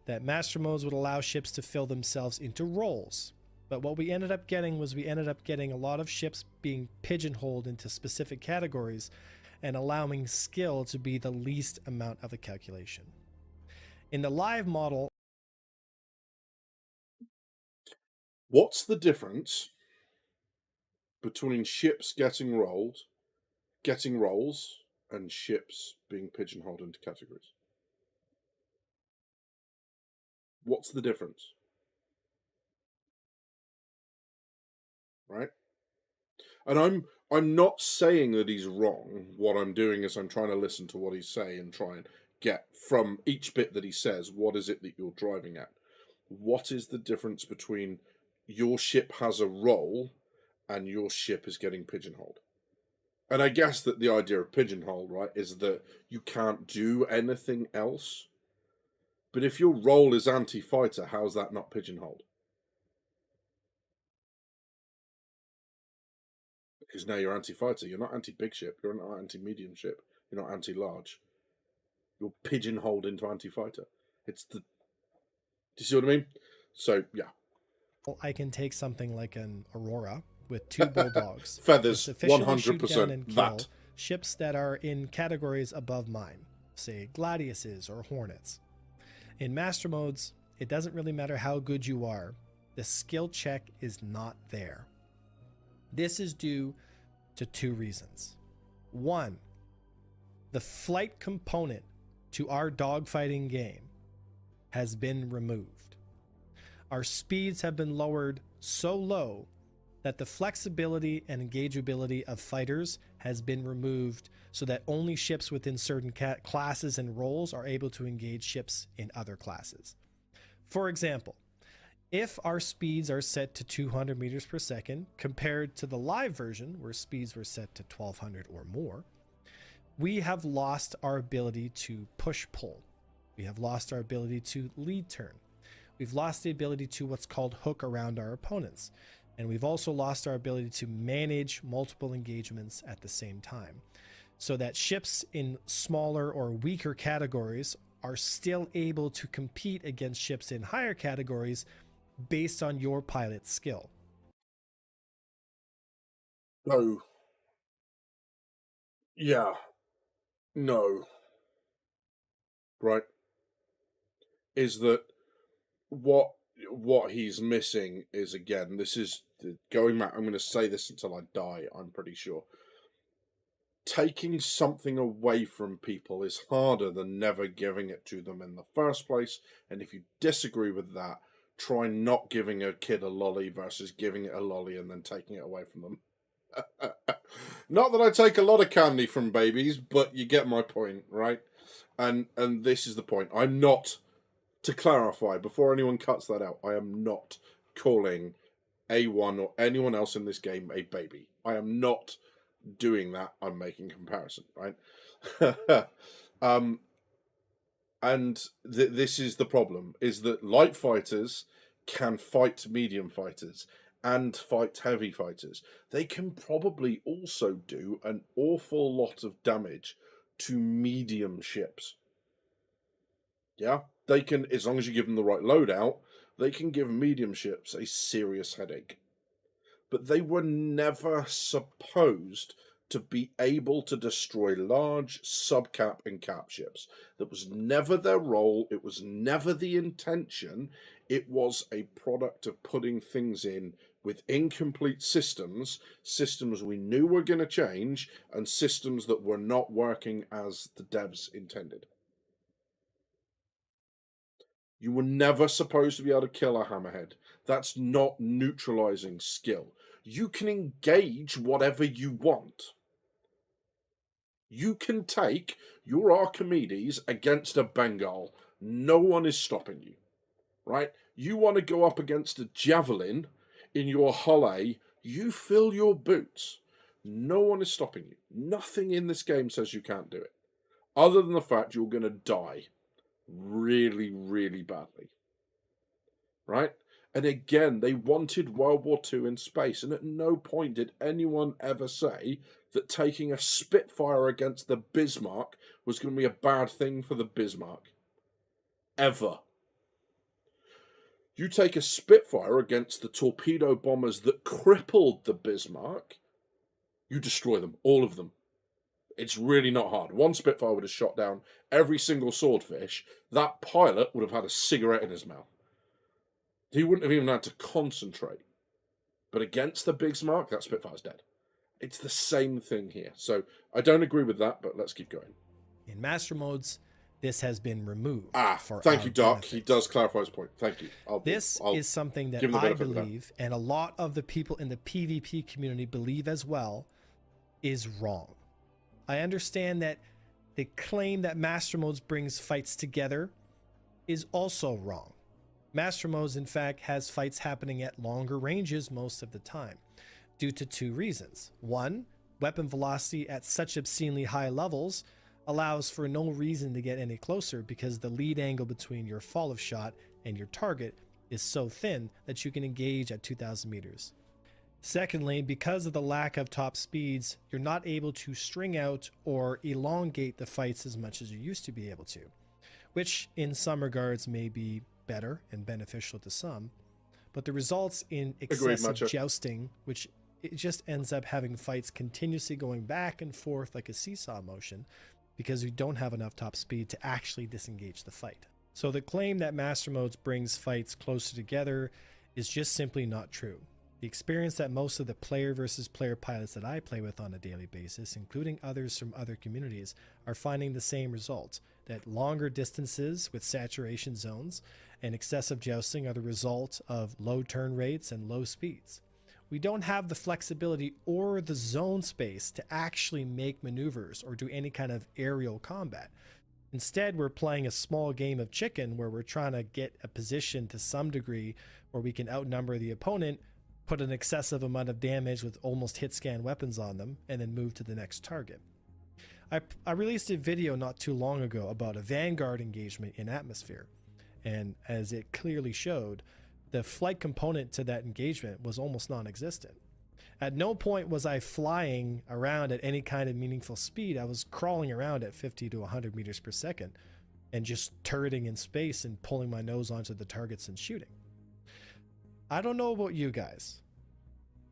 that master modes would allow ships to fill themselves into roles. But what we ended up getting was a lot of ships being pigeonholed into specific categories and allowing skill to be the least amount of the calculation. In the live model... What's the difference between ships getting roles, and ships being pigeonholed into categories? What's the difference? Right? And I'm not saying that he's wrong. What I'm doing is I'm trying to listen to what he's saying and try and get from each bit that he says, what is it that you're driving at? What is the difference between your ship has a role and your ship is getting pigeonholed? And I guess that the idea of pigeonhole, right, is that you can't do anything else. But if your role is anti-fighter, how's that not pigeonholed? Because now you're anti-fighter. You're not anti-big ship. You're not anti-medium ship. You're not anti-large. You're pigeonholed into anti-fighter. It's the... Do you see what I mean? So, yeah. I can take something like an Aurora, with 2 bulldogs. Feathers, to sufficiently shoot 100% down and kill that. ships that are in categories above mine, say Gladiuses or Hornets. In master modes, it doesn't really matter how good you are. The skill check is not there. This is due to 2 reasons. 1, the flight component to our dogfighting game has been removed. Our speeds have been lowered so low that the flexibility and engageability of fighters has been removed so that only ships within certain classes and roles are able to engage ships in other classes. For example, if our speeds are set to 200 meters per second compared to the live version where speeds were set to 1200 or more, we have lost our ability to push-pull. We have lost our ability to lead turn. We've lost the ability to what's called hook around our opponents. And we've also lost our ability to manage multiple engagements at the same time, so that ships in smaller or weaker categories are still able to compete against ships in higher categories based on your pilot's skill. No. Yeah. No. Right. Is that what he's missing is, again, this is going back, I'm going to say this until I die, I'm pretty sure. Taking something away from people is harder than never giving it to them in the first place. And if you disagree with that, try not giving a kid a lolly versus giving it a lolly and then taking it away from them. Not that I take a lot of candy from babies, but you get my point, right? And this is the point. I'm not, to clarify, before anyone cuts that out, I am not calling A1 or anyone else in this game a baby. I am not doing that. I'm making comparison, right? And this is the problem, is that light fighters can fight medium fighters and fight heavy fighters. They can probably also do an awful lot of damage to medium ships. Yeah, they can, as long as you give them the right loadout, they can give medium ships a serious headache. But they were never supposed to be able to destroy large sub-cap and cap ships. That was never their role. It was never the intention. It was a product of putting things in with incomplete systems we knew were going to change, and systems that were not working as the devs intended. You were never supposed to be able to kill a hammerhead. That's not neutralizing skill. You can engage whatever you want. You can take your Archimedes against a Bengal. No one is stopping you, right? You want to go up against a javelin in your Hull A, you fill your boots. No one is stopping you. Nothing in this game says you can't do it, other than the fact you're going to die really, really badly, right? And again, they wanted World War II in space, and at no point did anyone ever say that taking a Spitfire against the Bismarck was going to be a bad thing for the Bismarck. Ever. You take a Spitfire against the torpedo bombers that crippled the Bismarck, you destroy them, all of them. It's really not hard. One Spitfire would have shot down every single swordfish. That pilot would have had a cigarette in his mouth. He wouldn't have even had to concentrate. But against the Bismarck, that Spitfire's dead. It's the same thing here. So I don't agree with that, but let's keep going. In master modes, this has been removed. Thank you, Doc. He does clarify his point. Thank you. This is something that I believe, and a lot of the people in the PvP community believe as well, is wrong. I understand that the claim that master modes brings fights together is also wrong. Master modes, in fact, has fights happening at longer ranges most of the time, due to 2 reasons. 1, weapon velocity at such obscenely high levels allows for no reason to get any closer because the lead angle between your fall of shot and your target is so thin that you can engage at 2,000 meters. Secondly, because of the lack of top speeds, you're not able to string out or elongate the fights as much as you used to be able to, which in some regards may be better and beneficial to some, but the results in excessive jousting, which it just ends up having fights continuously going back and forth like a seesaw motion because we don't have enough top speed to actually disengage the fight. So the claim that Master Modes brings fights closer together is just simply not true. The experience that most of the player versus player pilots that I play with on a daily basis, including others from other communities, are finding the same result, that longer distances with saturation zones and excessive jousting are the result of low turn rates and low speeds. We don't have the flexibility or the zone space to actually make maneuvers or do any kind of aerial combat. Instead, we're playing a small game of chicken where we're trying to get a position to some degree where we can outnumber the opponent, put an excessive amount of damage with almost hit scan weapons on them, and then move to the next target. I released a video not too long ago about a Vanguard engagement in Atmosphere, and as it clearly showed, the flight component to that engagement was almost non-existent. At no point was I flying around at any kind of meaningful speed. I was crawling around at 50 to 100 meters per second and just turreting in space and pulling my nose onto the targets and shooting. I don't know about you guys,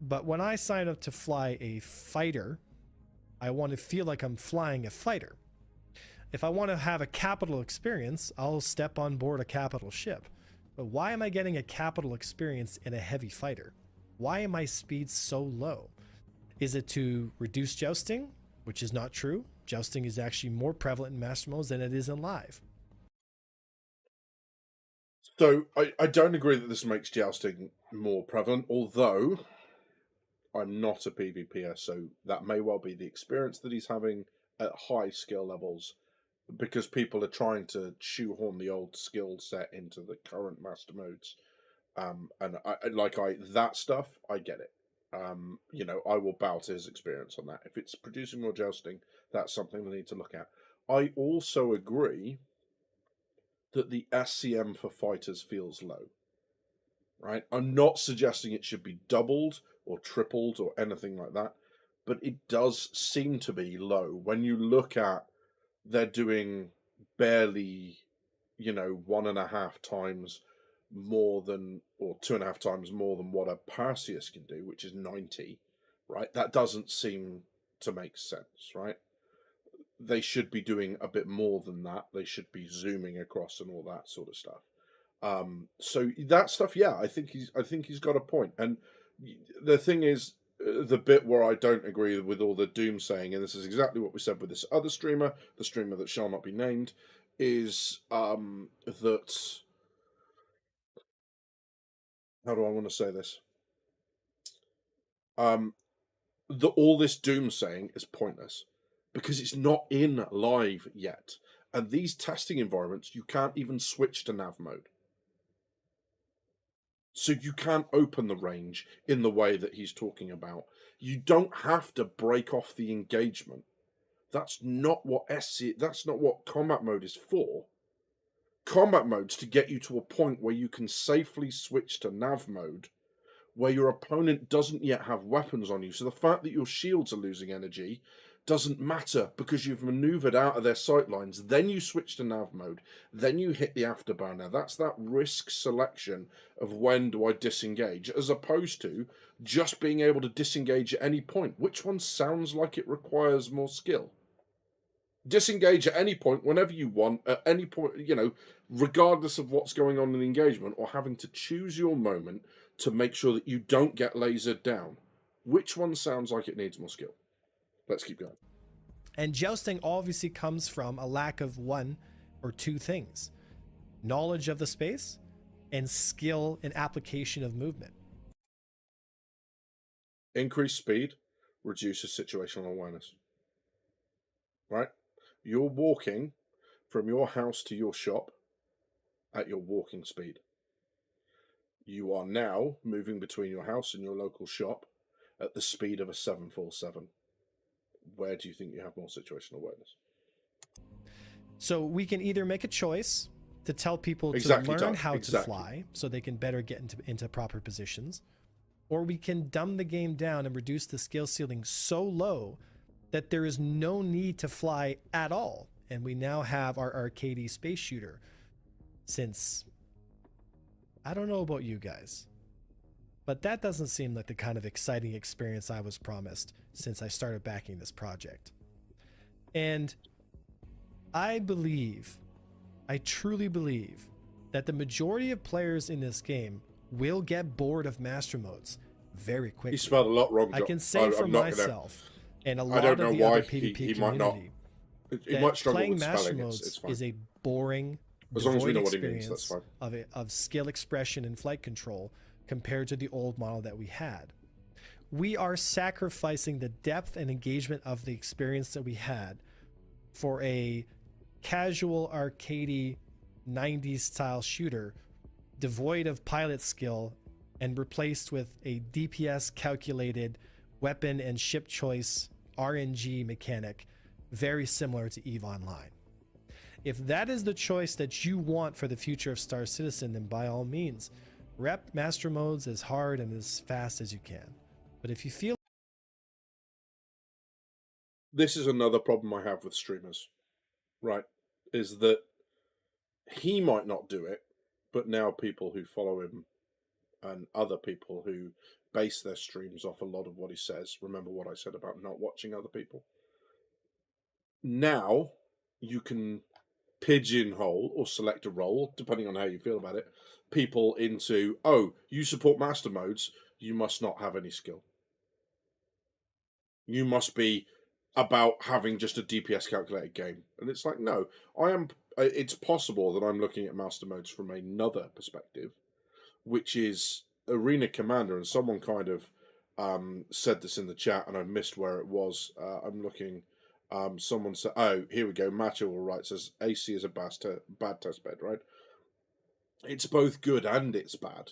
but when I sign up to fly a fighter, I want to feel like I'm flying a fighter. If I want to have a capital experience, I'll step on board a capital ship. But why am I getting a capital experience in a heavy fighter? Why am my speed so low? Is it to reduce jousting, which is not true? Jousting is actually more prevalent in Master Modes than it is in Live. So I don't agree that this makes jousting more prevalent, although I'm not a PvPer, so that may well be the experience that he's having at high skill levels, because people are trying to shoehorn the old skill set into the current Master Modes. And that stuff, I get it. I will bow to his experience on that. If it's producing more jousting, that's something we need to look at. I also agree that the SCM for fighters feels low. Right? I'm not suggesting it should be doubled or tripled or anything like that, but it does seem to be low. When you look at, they're doing barely, 1.5 times more than, or 2.5 times more than what a Perseus can do, which is 90, right? That doesn't seem to make sense, right? They should be doing a bit more than that. They should be zooming across and all that sort of stuff. So that stuff, yeah, I think he's got a point. And the thing is, the bit where I don't agree with all the doom saying, and this is exactly what we said with this other streamer, the streamer that shall not be named, is that, how do I want to say this? All this doom saying is pointless because it's not in live yet. And these testing environments, you can't even switch to nav mode. So you can't open the range in the way that he's talking about. You don't have to break off the engagement. That's not what combat mode is for. Combat mode's to get you to a point where you can safely switch to nav mode, where your opponent doesn't yet have weapons on you. So the fact that your shields are losing energy doesn't matter because you've maneuvered out of their sight lines. Then you switch to nav mode. Then you hit the afterburner. That's that risk selection of when do I disengage, as opposed to just being able to disengage at any point. Which one sounds like it requires more skill? Disengage at any point, whenever you want, at any point, regardless of what's going on in the engagement, or having to choose your moment to make sure that you don't get lasered down. Which one sounds like it needs more skill? Let's keep going. And jousting obviously comes from a lack of one or two things: knowledge of the space and skill in application of movement. Increased speed reduces situational awareness. Right? You're walking from your house to your shop at your walking speed. You are now moving between your house and your local shop at the speed of a 747. Where do you think you have more situational awareness? So we can either make a choice to tell people to learn how to fly so they can better get into proper positions, or we can dumb the game down and reduce the skill ceiling so low that there is no need to fly at all. And we now have our arcadey space shooter. Since, I don't know about you guys, But that doesn't seem like the kind of exciting experience I was promised since I started backing this project. And I truly believe that the majority of players in this game will get bored of master modes very quickly. He spelled a lot wrong. I can say for myself and a lot of the other PvP community that playing master modes is a boring, as long as we know devoid what he means, that's experience of skill expression and flight control compared to the old model that we had. We are sacrificing the depth and engagement of the experience that we had for a casual arcadey 90s style shooter devoid of pilot skill and replaced with a DPS calculated weapon and ship choice RNG mechanic very similar to EVE Online. If that is the choice that you want for the future of Star Citizen, then by all means, rep master modes as hard and as fast as you can. But if you feel... This is another problem I have with streamers, right? Is that he might not do it, but now people who follow him and other people who base their streams off a lot of what he says, remember what I said about not watching other people. Now you can pigeonhole or select a role, depending on how you feel about it, people into, oh, you support master modes, you must not have any skill. You must be about having just a DPS calculated game. And it's like, no, it's possible that I'm looking at master modes from another perspective, which is Arena Commander, and someone kind of said this in the chat, and I missed where it was. I'm looking. Someone said, "Oh, here we go." Macho all right says AC is a bad test bed, right? It's both good and it's bad.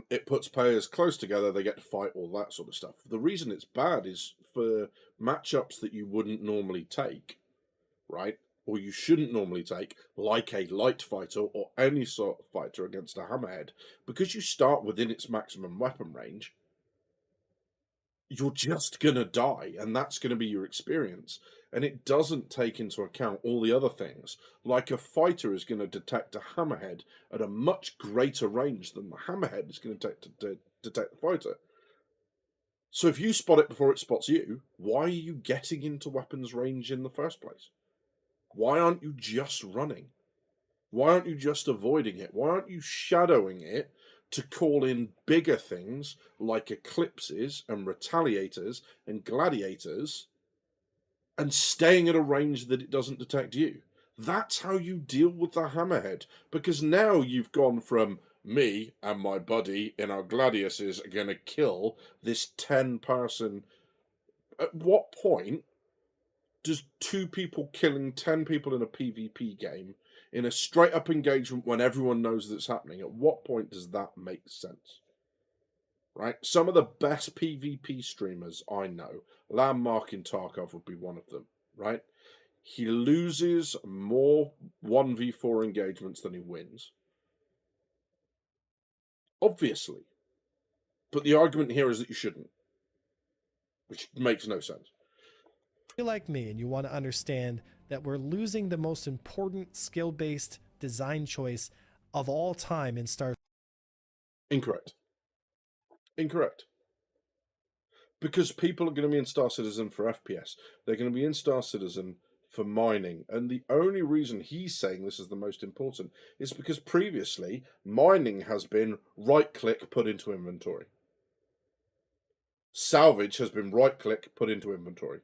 It puts players close together. They get to fight, all that sort of stuff. The reason it's bad is for matchups that you wouldn't normally take, right? Or you shouldn't normally take, like a light fighter or any sort of fighter against a hammerhead, because you start within its maximum weapon range, you're just going to die, and that's going to be your experience. And it doesn't take into account all the other things, like a fighter is going to detect a hammerhead at a much greater range than the hammerhead is going to detect the fighter. So if you spot it before it spots you, why are you getting into weapons range in the first place? Why aren't you just running? Why aren't you just avoiding it? Why aren't you shadowing it to call in bigger things like eclipses and retaliators and gladiators and staying at a range that it doesn't detect you? That's how you deal with the hammerhead, because now you've gone from me and my buddy in our gladiuses are going to kill this 10-person. At what point does 2 people killing 10 people in a PvP game in a straight-up engagement when everyone knows that's happening, at what point does that make sense? Right? Some of the best PvP streamers I know, Landmark in Tarkov would be one of them, right? He loses more 1v4 engagements than he wins. Obviously. But the argument here is that you shouldn't, which makes no sense. If you're like me and you want to understand that we're losing the most important skill-based design choice of all time in Star... Incorrect. Incorrect. Because people are going to be in Star Citizen for FPS. They're going to be in Star Citizen for mining. And the only reason he's saying this is the most important is because previously mining has been right-click, put into inventory. Salvage has been right-click, put into inventory.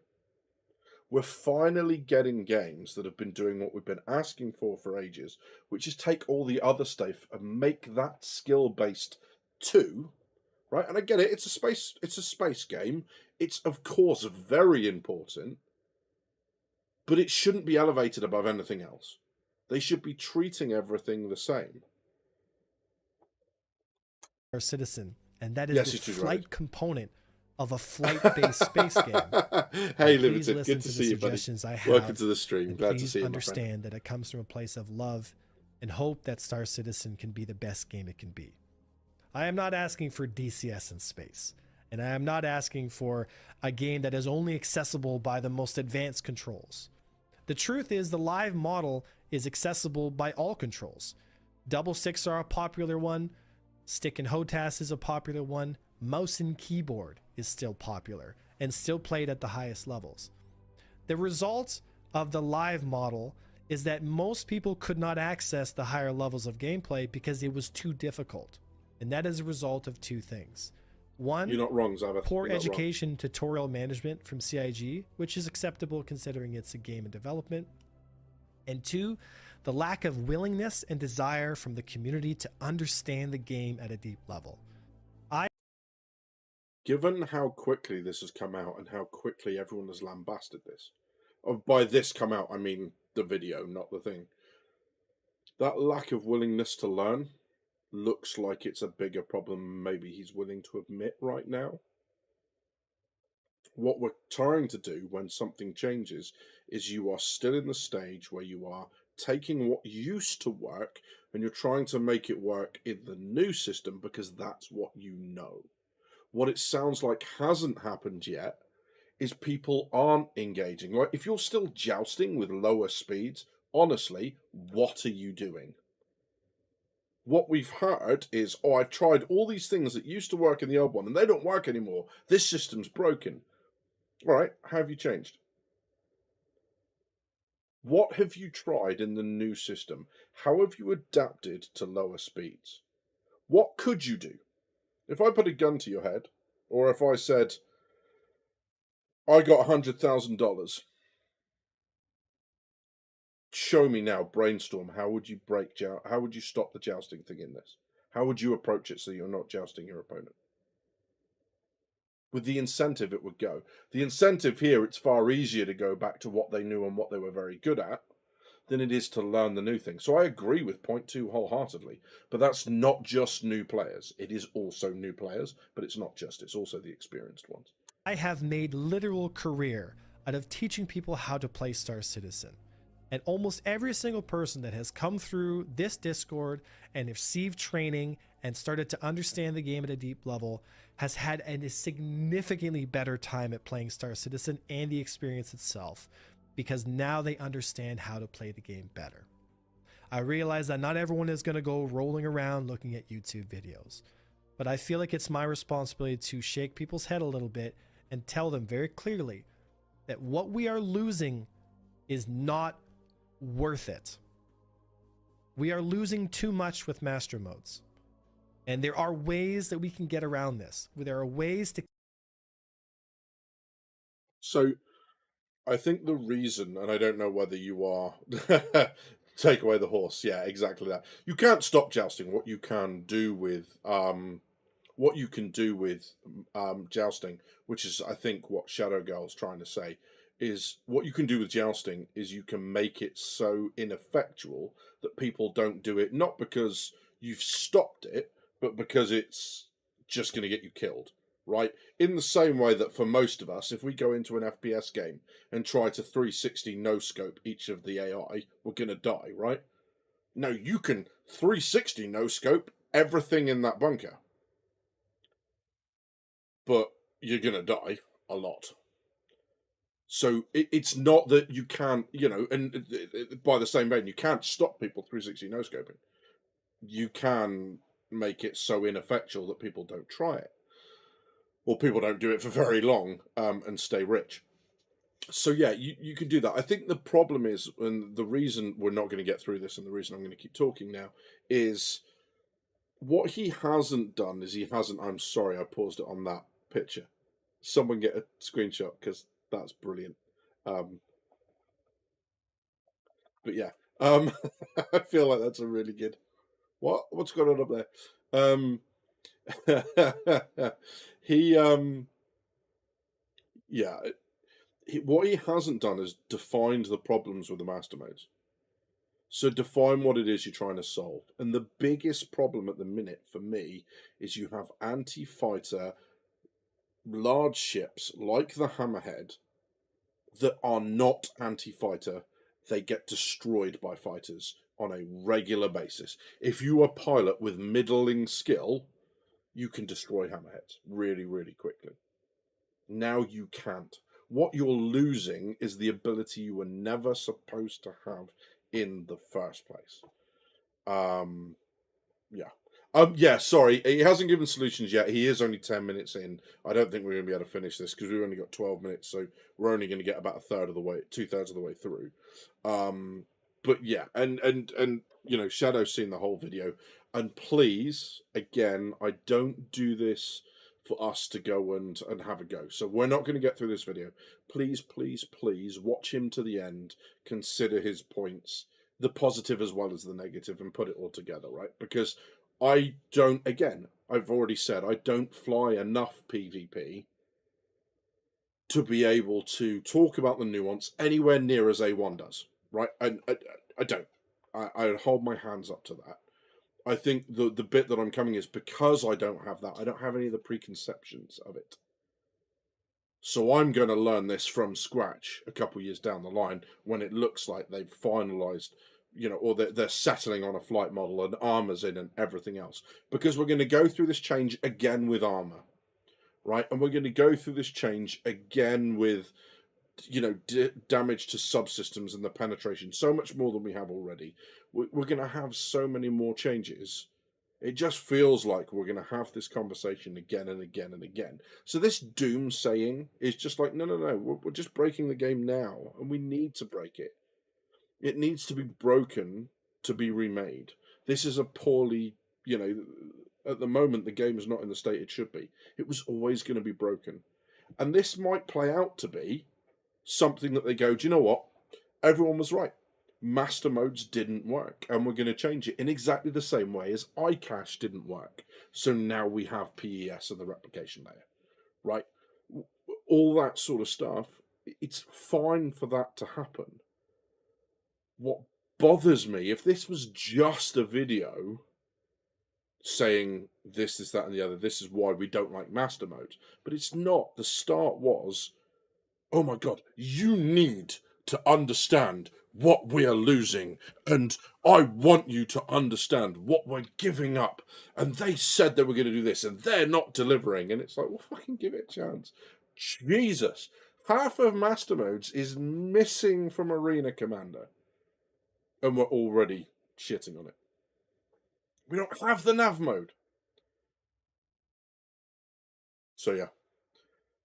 We're finally getting games that have been doing what we've been asking for ages, which is take all the other stuff and make that skill-based too, right? And I get it, it's a space game. It's, of course, very important, but it shouldn't be elevated above anything else. They should be treating everything the same. Our Citizen, and that is the flight component of a flight-based space game. Hey, Limited, good to see you, buddy. Welcome to the stream. Glad to see you, my friend. Please understand that it comes from a place of love and hope that Star Citizen can be the best game it can be. I am not asking for DCS in space, and I am not asking for a game that is only accessible by the most advanced controls. The truth is the live model is accessible by all controls. Double sticks are a popular one. Stick and HOTAS is a popular one. Mouse and keyboard is still popular and still played at the highest levels. The result of the live model is that most people could not access the higher levels of gameplay because it was too difficult. And that is a result of two things. One, you're not wrong, Zaveth. Poor education tutorial management from CIG, which is acceptable considering it's a game in development. And two, the lack of willingness and desire from the community to understand the game at a deep level. Given how quickly this has come out and how quickly everyone has lambasted this, by this come out, I mean the video, not the thing. That lack of willingness to learn looks like it's a bigger problem maybe he's willing to admit right now. What we're trying to do when something changes is you are still in the stage where you are taking what used to work and you're trying to make it work in the new system because that's what you know. What it sounds like hasn't happened yet is people aren't engaging. Like, if you're still jousting with lower speeds, honestly, what are you doing? What we've heard is, oh, I've tried all these things that used to work in the old one, and they don't work anymore. This system's broken. All right, how have you changed? What have you tried in the new system? How have you adapted to lower speeds? What could you do? If I put a gun to your head, or if I said, I got $100,000, show me now, brainstorm, how would you how would you stop the jousting thing in this? How would you approach it so you're not jousting your opponent? With the incentive, it would go. The incentive here, it's far easier to go back to what they knew and what they were very good at than it is to learn the new thing. So I agree with point 2 wholeheartedly, but that's not just new players. It is also new players, but it's not just, it's also the experienced ones. I have made literal career out of teaching people how to play Star Citizen. And almost every single person that has come through this Discord and received training and started to understand the game at a deep level has had a significantly better time at playing Star Citizen and the experience itself, because now they understand how to play the game better. I realize that not everyone is going to go rolling around looking at YouTube videos, but I feel like it's my responsibility to shake people's head a little bit and tell them very clearly that what we are losing is not worth it. We are losing too much with master modes. And there are ways that we can get around this. There are ways to... So, I think the reason, and I don't know whether you are... Take away the horse. Yeah, exactly that. You can't stop jousting. What you can do with... jousting, which is, I think, what Shadow Girl's trying to say, is what you can do with jousting is you can make it so ineffectual that people don't do it, not because you've stopped it, but because it's just going to get you killed, right? In the same way that for most of us, if we go into an FPS game and try to 360 no-scope each of the AI, we're going to die, right? Now, you can 360 no-scope everything in that bunker, but you're going to die a lot. So it's not that you can't, and by the same vein, you can't stop people 360 no-scoping. You can make it so ineffectual that people don't try it. Or people don't do it for very long and stay rich. So yeah, you can do that. I think the problem is, and the reason we're not going to get through this and the reason I'm going to keep talking now, is what he hasn't done is I'm sorry, I paused it on that picture. Someone get a screenshot, because that's brilliant. But yeah, I feel like that's a really good... What's going on up there? What he hasn't done is defined the problems with the master modes. So define what it is you're trying to solve. And the biggest problem at the minute for me is you have anti-fighter large ships like the Hammerhead that are not anti-fighter. They get destroyed by fighters on a regular basis. If you are a pilot with middling skill, you can destroy Hammerheads really, really quickly. Now you can't. What you're losing is the ability you were never supposed to have in the first place. Yeah. Yeah, sorry. He hasn't given solutions yet. He is only 10 minutes in. I don't think we're going to be able to finish this because we've only got 12 minutes, so we're only going to get about two-thirds of the way through. But yeah, and you know, Shadow's seen the whole video. And please, again, I don't do this for us to go and have a go. So we're not going to get through this video. Please, please, please watch him to the end. Consider his points, the positive as well as the negative, and put it all together, right? Because I don't, again, I've already said, I don't fly enough PvP to be able to talk about the nuance anywhere near as A1 does, right? And I don't. I hold my hands up to that. I think the bit that I'm coming is because I don't have that, I don't have any of the preconceptions of it. So I'm going to learn this from scratch a couple of years down the line when it looks like they've finalized, you know, or they're settling on a flight model and armor's in and everything else. Because we're going to go through this change again with armor, right? And we're going to go through this change again with, you know, damage to subsystems and the penetration, so much more than we have already. We're going to have so many more changes. It just feels like we're going to have this conversation again and again and again. So this doomsaying is just like, no, we're just breaking the game now, and we need to break it. It needs to be broken to be remade. This is a poorly, you know, at the moment the game is not in the state it should be. It was always going to be broken. And this might play out to be something that they go, do you know what? Everyone was right. Master modes didn't work, and we're going to change it in exactly the same way as iCache didn't work. So now we have PES and the replication layer, right? All that sort of stuff. It's fine for that to happen. What bothers me, if this was just a video saying this, that, and the other, this is why we don't like master modes, but it's not. The start was, oh my God, you need to understand what we are losing, and I want you to understand what we're giving up, and they said they were going to do this, and they're not delivering, and it's like, well, fucking give it a chance. Jesus. Half of Master Modes is missing from Arena Commander, and we're already shitting on it. We don't have the nav mode. So yeah.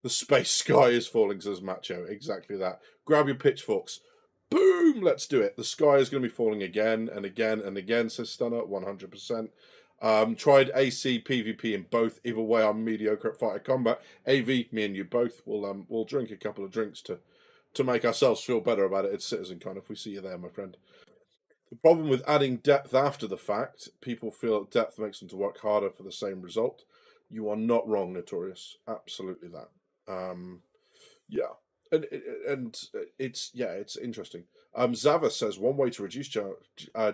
The space sky is falling, says Macho. Exactly that. Grab your pitchforks. Boom! Let's do it. The sky is going to be falling again and again and again, says Stunner. 100%. Tried AC, PvP in both. Either way, I'm mediocre at fighter combat. AV, me and you both we'll drink a couple of drinks to make ourselves feel better about it. It's CitizenCon if we see you there, my friend. The problem with adding depth after the fact, people feel that depth makes them to work harder for the same result. You are not wrong, Notorious. Absolutely that. Yeah, and it's interesting. Zava says one way to reduce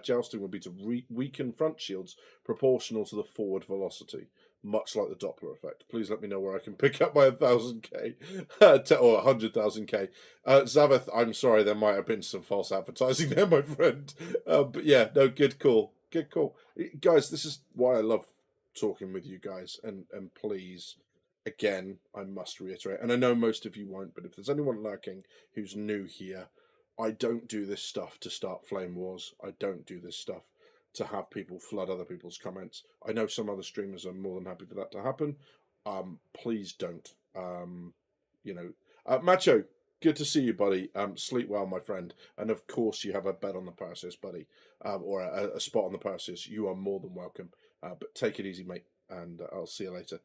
jousting would be to weaken front shields proportional to the forward velocity, much like the Doppler effect. Please let me know where I can pick up my 1,000k or 100,000k. Zava, I'm sorry, there might have been some false advertising there, my friend. But yeah, no, good call, guys. This is why I love talking with you guys, and please. Again, I must reiterate, and I know most of you won't, but if there's anyone lurking who's new here, I don't do this stuff to start flame wars. I don't do this stuff to have people flood other people's comments. I know some other streamers are more than happy for that to happen. Please don't. Macho, good to see you, buddy. Sleep well, my friend. And of course, you have a bet on the Perseus, buddy, or a spot on the Perseus. You are more than welcome. But take it easy, mate, and I'll see you later.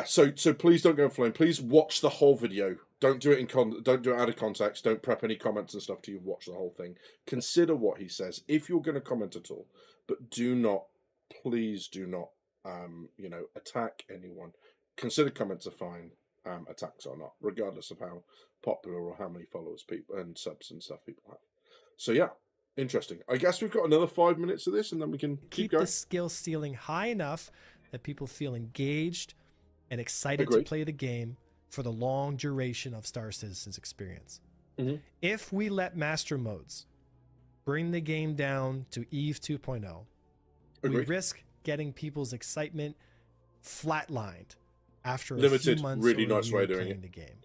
So please don't go flame. Please watch the whole video. Don't do it don't do it out of context. Don't prep any comments and stuff till you've watched the whole thing. Consider what he says if you're going to comment at all, but please do not, attack anyone. Consider comments are fine. Attacks are not, regardless of how popular or how many followers people and subs and stuff people have. So yeah, interesting. I guess we've got another 5 minutes of this, and then we can keep going. The skill ceiling high enough that people feel engaged and excited to play the game for the long duration of Star Citizen's experience. Mm-hmm. If we let master modes bring the game down to EVE 2.0, we risk getting people's excitement flatlined after a few months really or nice way doing playing it. the game.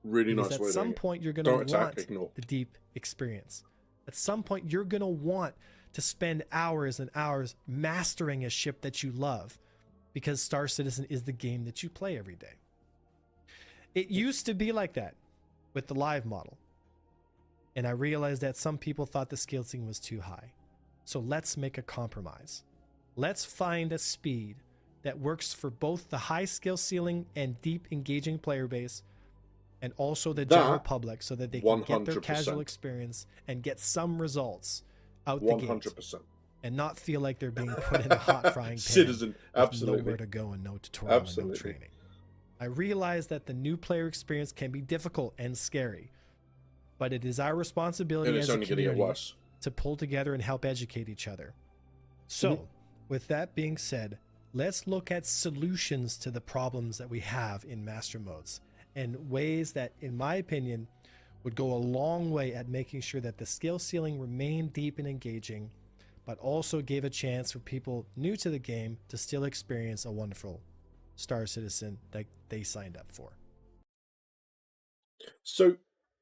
Really because nice way doing it. At some point, you're going to want the deep experience. At some point, you're going to want to spend hours and hours mastering a ship that you love, because Star Citizen is the game that you play every day. It used to be like that with the live model. And I realized that some people thought the skill ceiling was too high. So let's make a compromise. Let's find a speed that works for both the high skill ceiling and deep engaging player base, and also the general public, so that they can get their casual experience and get some results out the gate. 100%. And not feel like they're being put in a hot frying pan. Citizen, absolutely. With nowhere to go and no tutorial and no training. I realize that the new player experience can be difficult and scary, but it is our responsibility as a community to pull together and help educate each other. So, with that being said, let's look at solutions to the problems that we have in master modes, and ways that, in my opinion, would go a long way at making sure that the skill ceiling remained deep and engaging, but also gave a chance for people new to the game to still experience a wonderful Star Citizen that they signed up for. So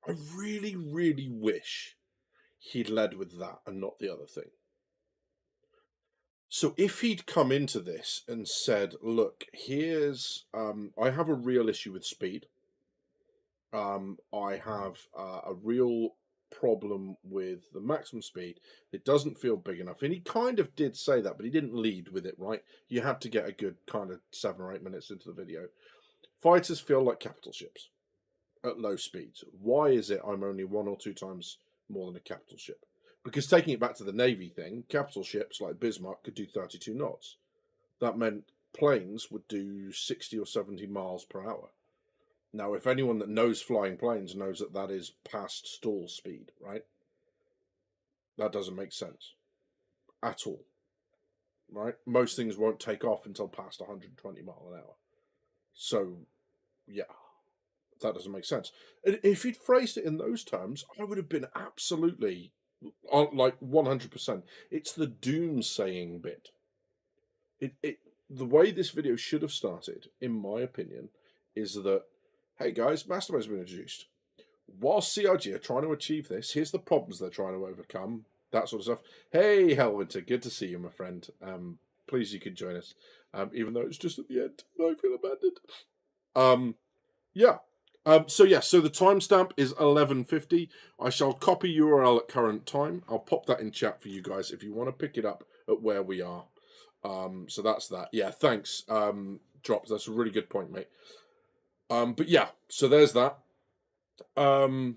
I really, really wish he'd led with that and not the other thing. So if he'd come into this and said, look, here's, I have a real issue with speed. I have a real problem with the maximum speed. It doesn't feel big enough. And he kind of did say that, but he didn't lead with it, right? You had to get a good kind of 7 or 8 minutes into the video. Fighters feel like capital ships at low speeds. Why is it I'm only 1 or 2 times more than a capital ship? Because taking it back to the Navy thing, capital ships like Bismarck could do 32 knots. That meant planes would do 60 or 70 miles per hour. Now, if anyone that knows flying planes knows that that is past stall speed, right? That doesn't make sense at all, right? Most things won't take off until past 120 miles an hour. So, yeah, that doesn't make sense. And if he'd phrased it in those terms, I would have been absolutely, like 100%. It's the doomsaying bit. The way this video should have started, in my opinion, is that, hey guys, Master Mode's been introduced. While CIG are trying to achieve this, here's the problems they're trying to overcome. That sort of stuff. Hey, Hellwinter, good to see you, my friend. Please, you could join us. Even though it's just at the end. I feel abandoned. Yeah. So the timestamp is 11:50. I shall copy URL at current time. I'll pop that in chat for you guys if you want to pick it up at where we are. So that's that. Yeah, thanks, Drops. That's a really good point, mate. But yeah, so there's that. You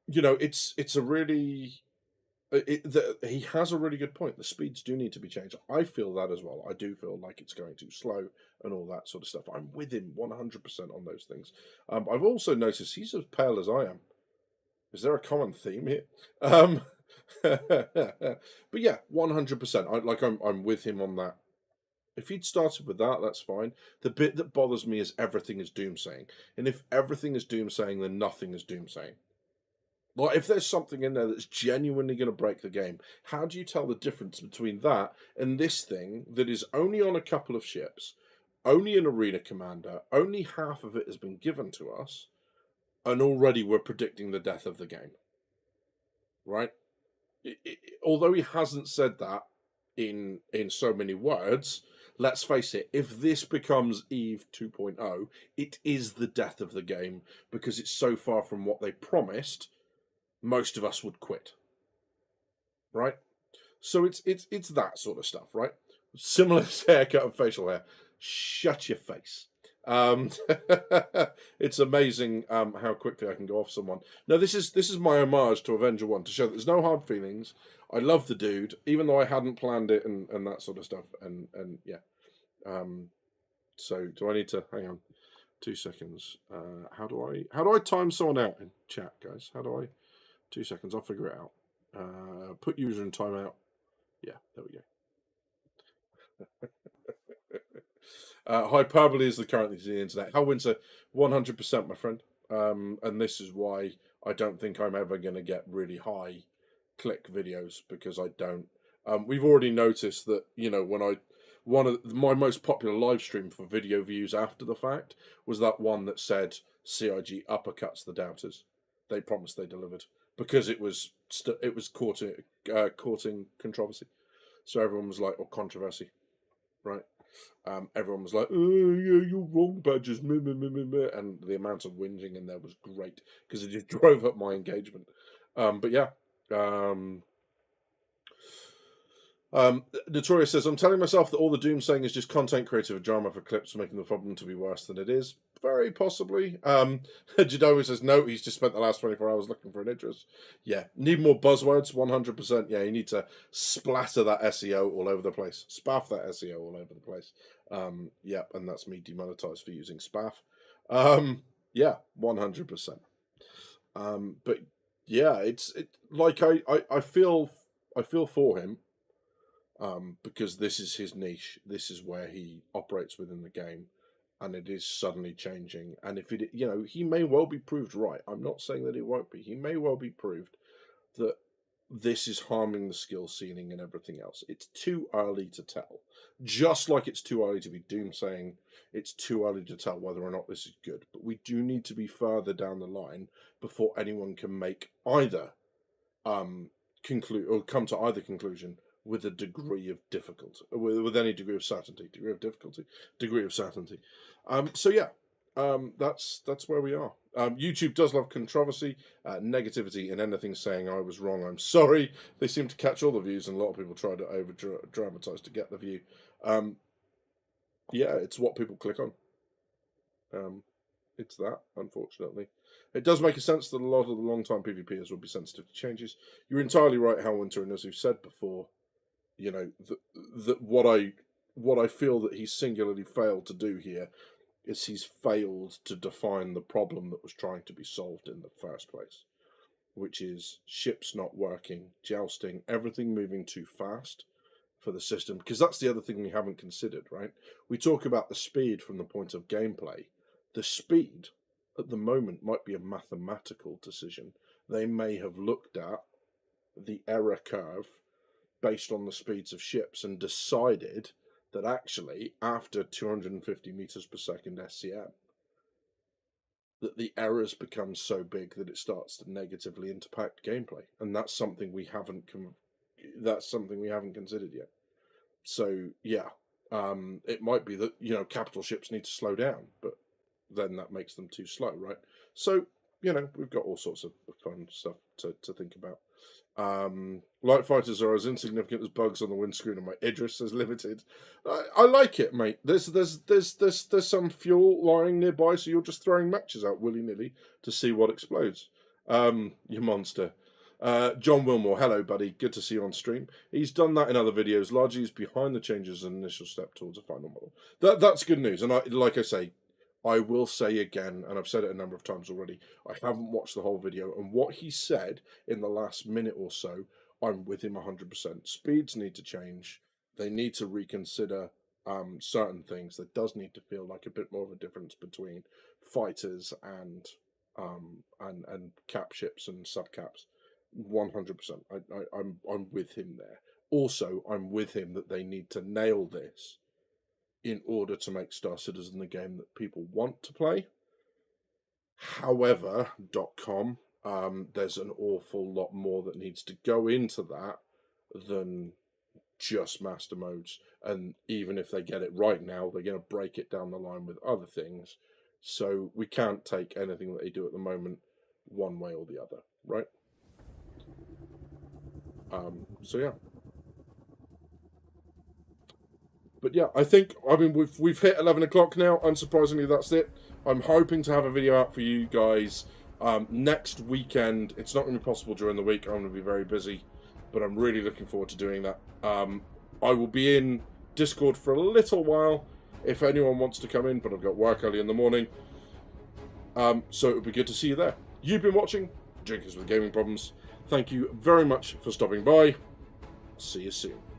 know, it's a really, he has a really good point. The speeds do need to be changed. I feel that as well. I do feel like it's going too slow and all that sort of stuff. I'm with him 100% on those things. I've also noticed he's as pale as I am. Is there a common theme here? But yeah, 100%. I'm with him on that. If he'd started with that, that's fine. The bit that bothers me is everything is doomsaying. And if everything is doomsaying, then nothing is doomsaying. Like, if there's something in there that's genuinely going to break the game, how do you tell the difference between that and this thing that is only on a couple of ships, only an arena commander, only half of it has been given to us, and already we're predicting the death of the game? Right? Although he hasn't said that in so many words, let's face it, if this becomes EVE 2.0, it is the death of the game, because it's so far from what they promised, most of us would quit. Right? So it's that sort of stuff, right? Similar haircut and facial hair. Shut your face. It's amazing how quickly I can go off someone. No, this is my homage to Avenger 1, to show that there's no hard feelings. I love the dude, even though I hadn't planned it and that sort of stuff. And yeah. So do I need to hang on 2 seconds? How do I time someone out in chat, guys? How do I 2 seconds? I'll figure it out. Put user in timeout. Yeah, there we go. Hyperbole is the current thing to the internet. Hellwinter, 100%, my friend. And this is why I don't think I'm ever going to get really high click videos, because I don't. We've already noticed that, you know, when one of my most popular live stream for video views after the fact was that one that said CIG uppercuts the doubters. They promised, they delivered. because it was courting controversy. So everyone was like, or controversy, right? Everyone was like, oh, yeah, you're wrong, Badgers, and the amount of whinging in there was great, because it just drove up my engagement. But yeah. Notorious says, I'm telling myself that all the doom saying is just content creative drama for clips, making the problem to be worse than it is. Very possibly. Jadowi says, no, he's just spent the last 24 hours looking for an Idris. Yeah, need more buzzwords, 100%. Yeah, you need to splatter that SEO all over the place. Spaff that SEO all over the place. Yeah, and that's me demonetized for using spaff. Yeah, 100%. But yeah, it's like I feel for him. Because this is his niche, this is where he operates within the game, and it is suddenly changing. And if it, he may well be proved right. I'm not saying that it won't be. He may well be proved that this is harming the skill ceiling and everything else. It's too early to tell. Just like it's too early to be doom saying, it's too early to tell whether or not this is good. But we do need to be further down the line before anyone can make either conclude or come to either conclusion with a degree of difficulty, with any degree of certainty, degree of certainty. So yeah, that's where we are. YouTube does love controversy, negativity, and anything saying I was wrong, I'm sorry. They seem to catch all the views, and a lot of people try to over dramatize to get the view. Yeah, it's what people click on. It's that, unfortunately. It does make sense that a lot of the long-time PvPers will be sensitive to changes. You're entirely right, Hellwinter, and as we've said before, that what I feel that he's singularly failed to do here is he's failed to define the problem that was trying to be solved in the first place, which is ships not working, jousting, everything moving too fast for the system, because that's the other thing we haven't considered, right? We talk about the speed from the point of gameplay. The speed at the moment might be a mathematical decision. They may have looked at the error curve based on the speeds of ships and decided that actually after 250 meters per second SCM that the errors become so big that it starts to negatively impact gameplay, and that's something we haven't considered yet. So yeah, it might be that capital ships need to slow down, but then that makes them too slow, right? So we've got all sorts of fun stuff to think about. Light fighters are as insignificant as bugs on the windscreen of my Idris, says Limited. I like it, mate. There's some fuel lying nearby, so you're just throwing matches out willy-nilly to see what explodes. You monster. John Wilmore, hello, buddy. Good to see you on stream. He's done that in other videos. Largely, he's behind the changes and initial step towards a final model. That's good news. And like I say, I will say again, and I've said it a number of times already, I haven't watched the whole video, and what he said in the last minute or so, I'm with him 100%. Speeds need to change. They need to reconsider certain things. There does need to feel like a bit more of a difference between fighters and cap ships and subcaps. 100%. I'm with him there. Also, I'm with him that they need to nail this in order to make Star Citizen the game that people want to play. However, .com, there's an awful lot more that needs to go into that than just master modes. And even if they get it right now, they're going to break it down the line with other things. So we can't take anything that they do at the moment one way or the other, right? So yeah. But yeah, I mean, we've hit 11 o'clock now. Unsurprisingly, that's it. I'm hoping to have a video out for you guys next weekend. It's not going to be possible during the week. I'm going to be very busy, but I'm really looking forward to doing that. I will be in Discord for a little while if anyone wants to come in, but I've got work early in the morning. So it would be good to see you there. You've been watching Drinkers with Gaming Problems. Thank you very much for stopping by. See you soon.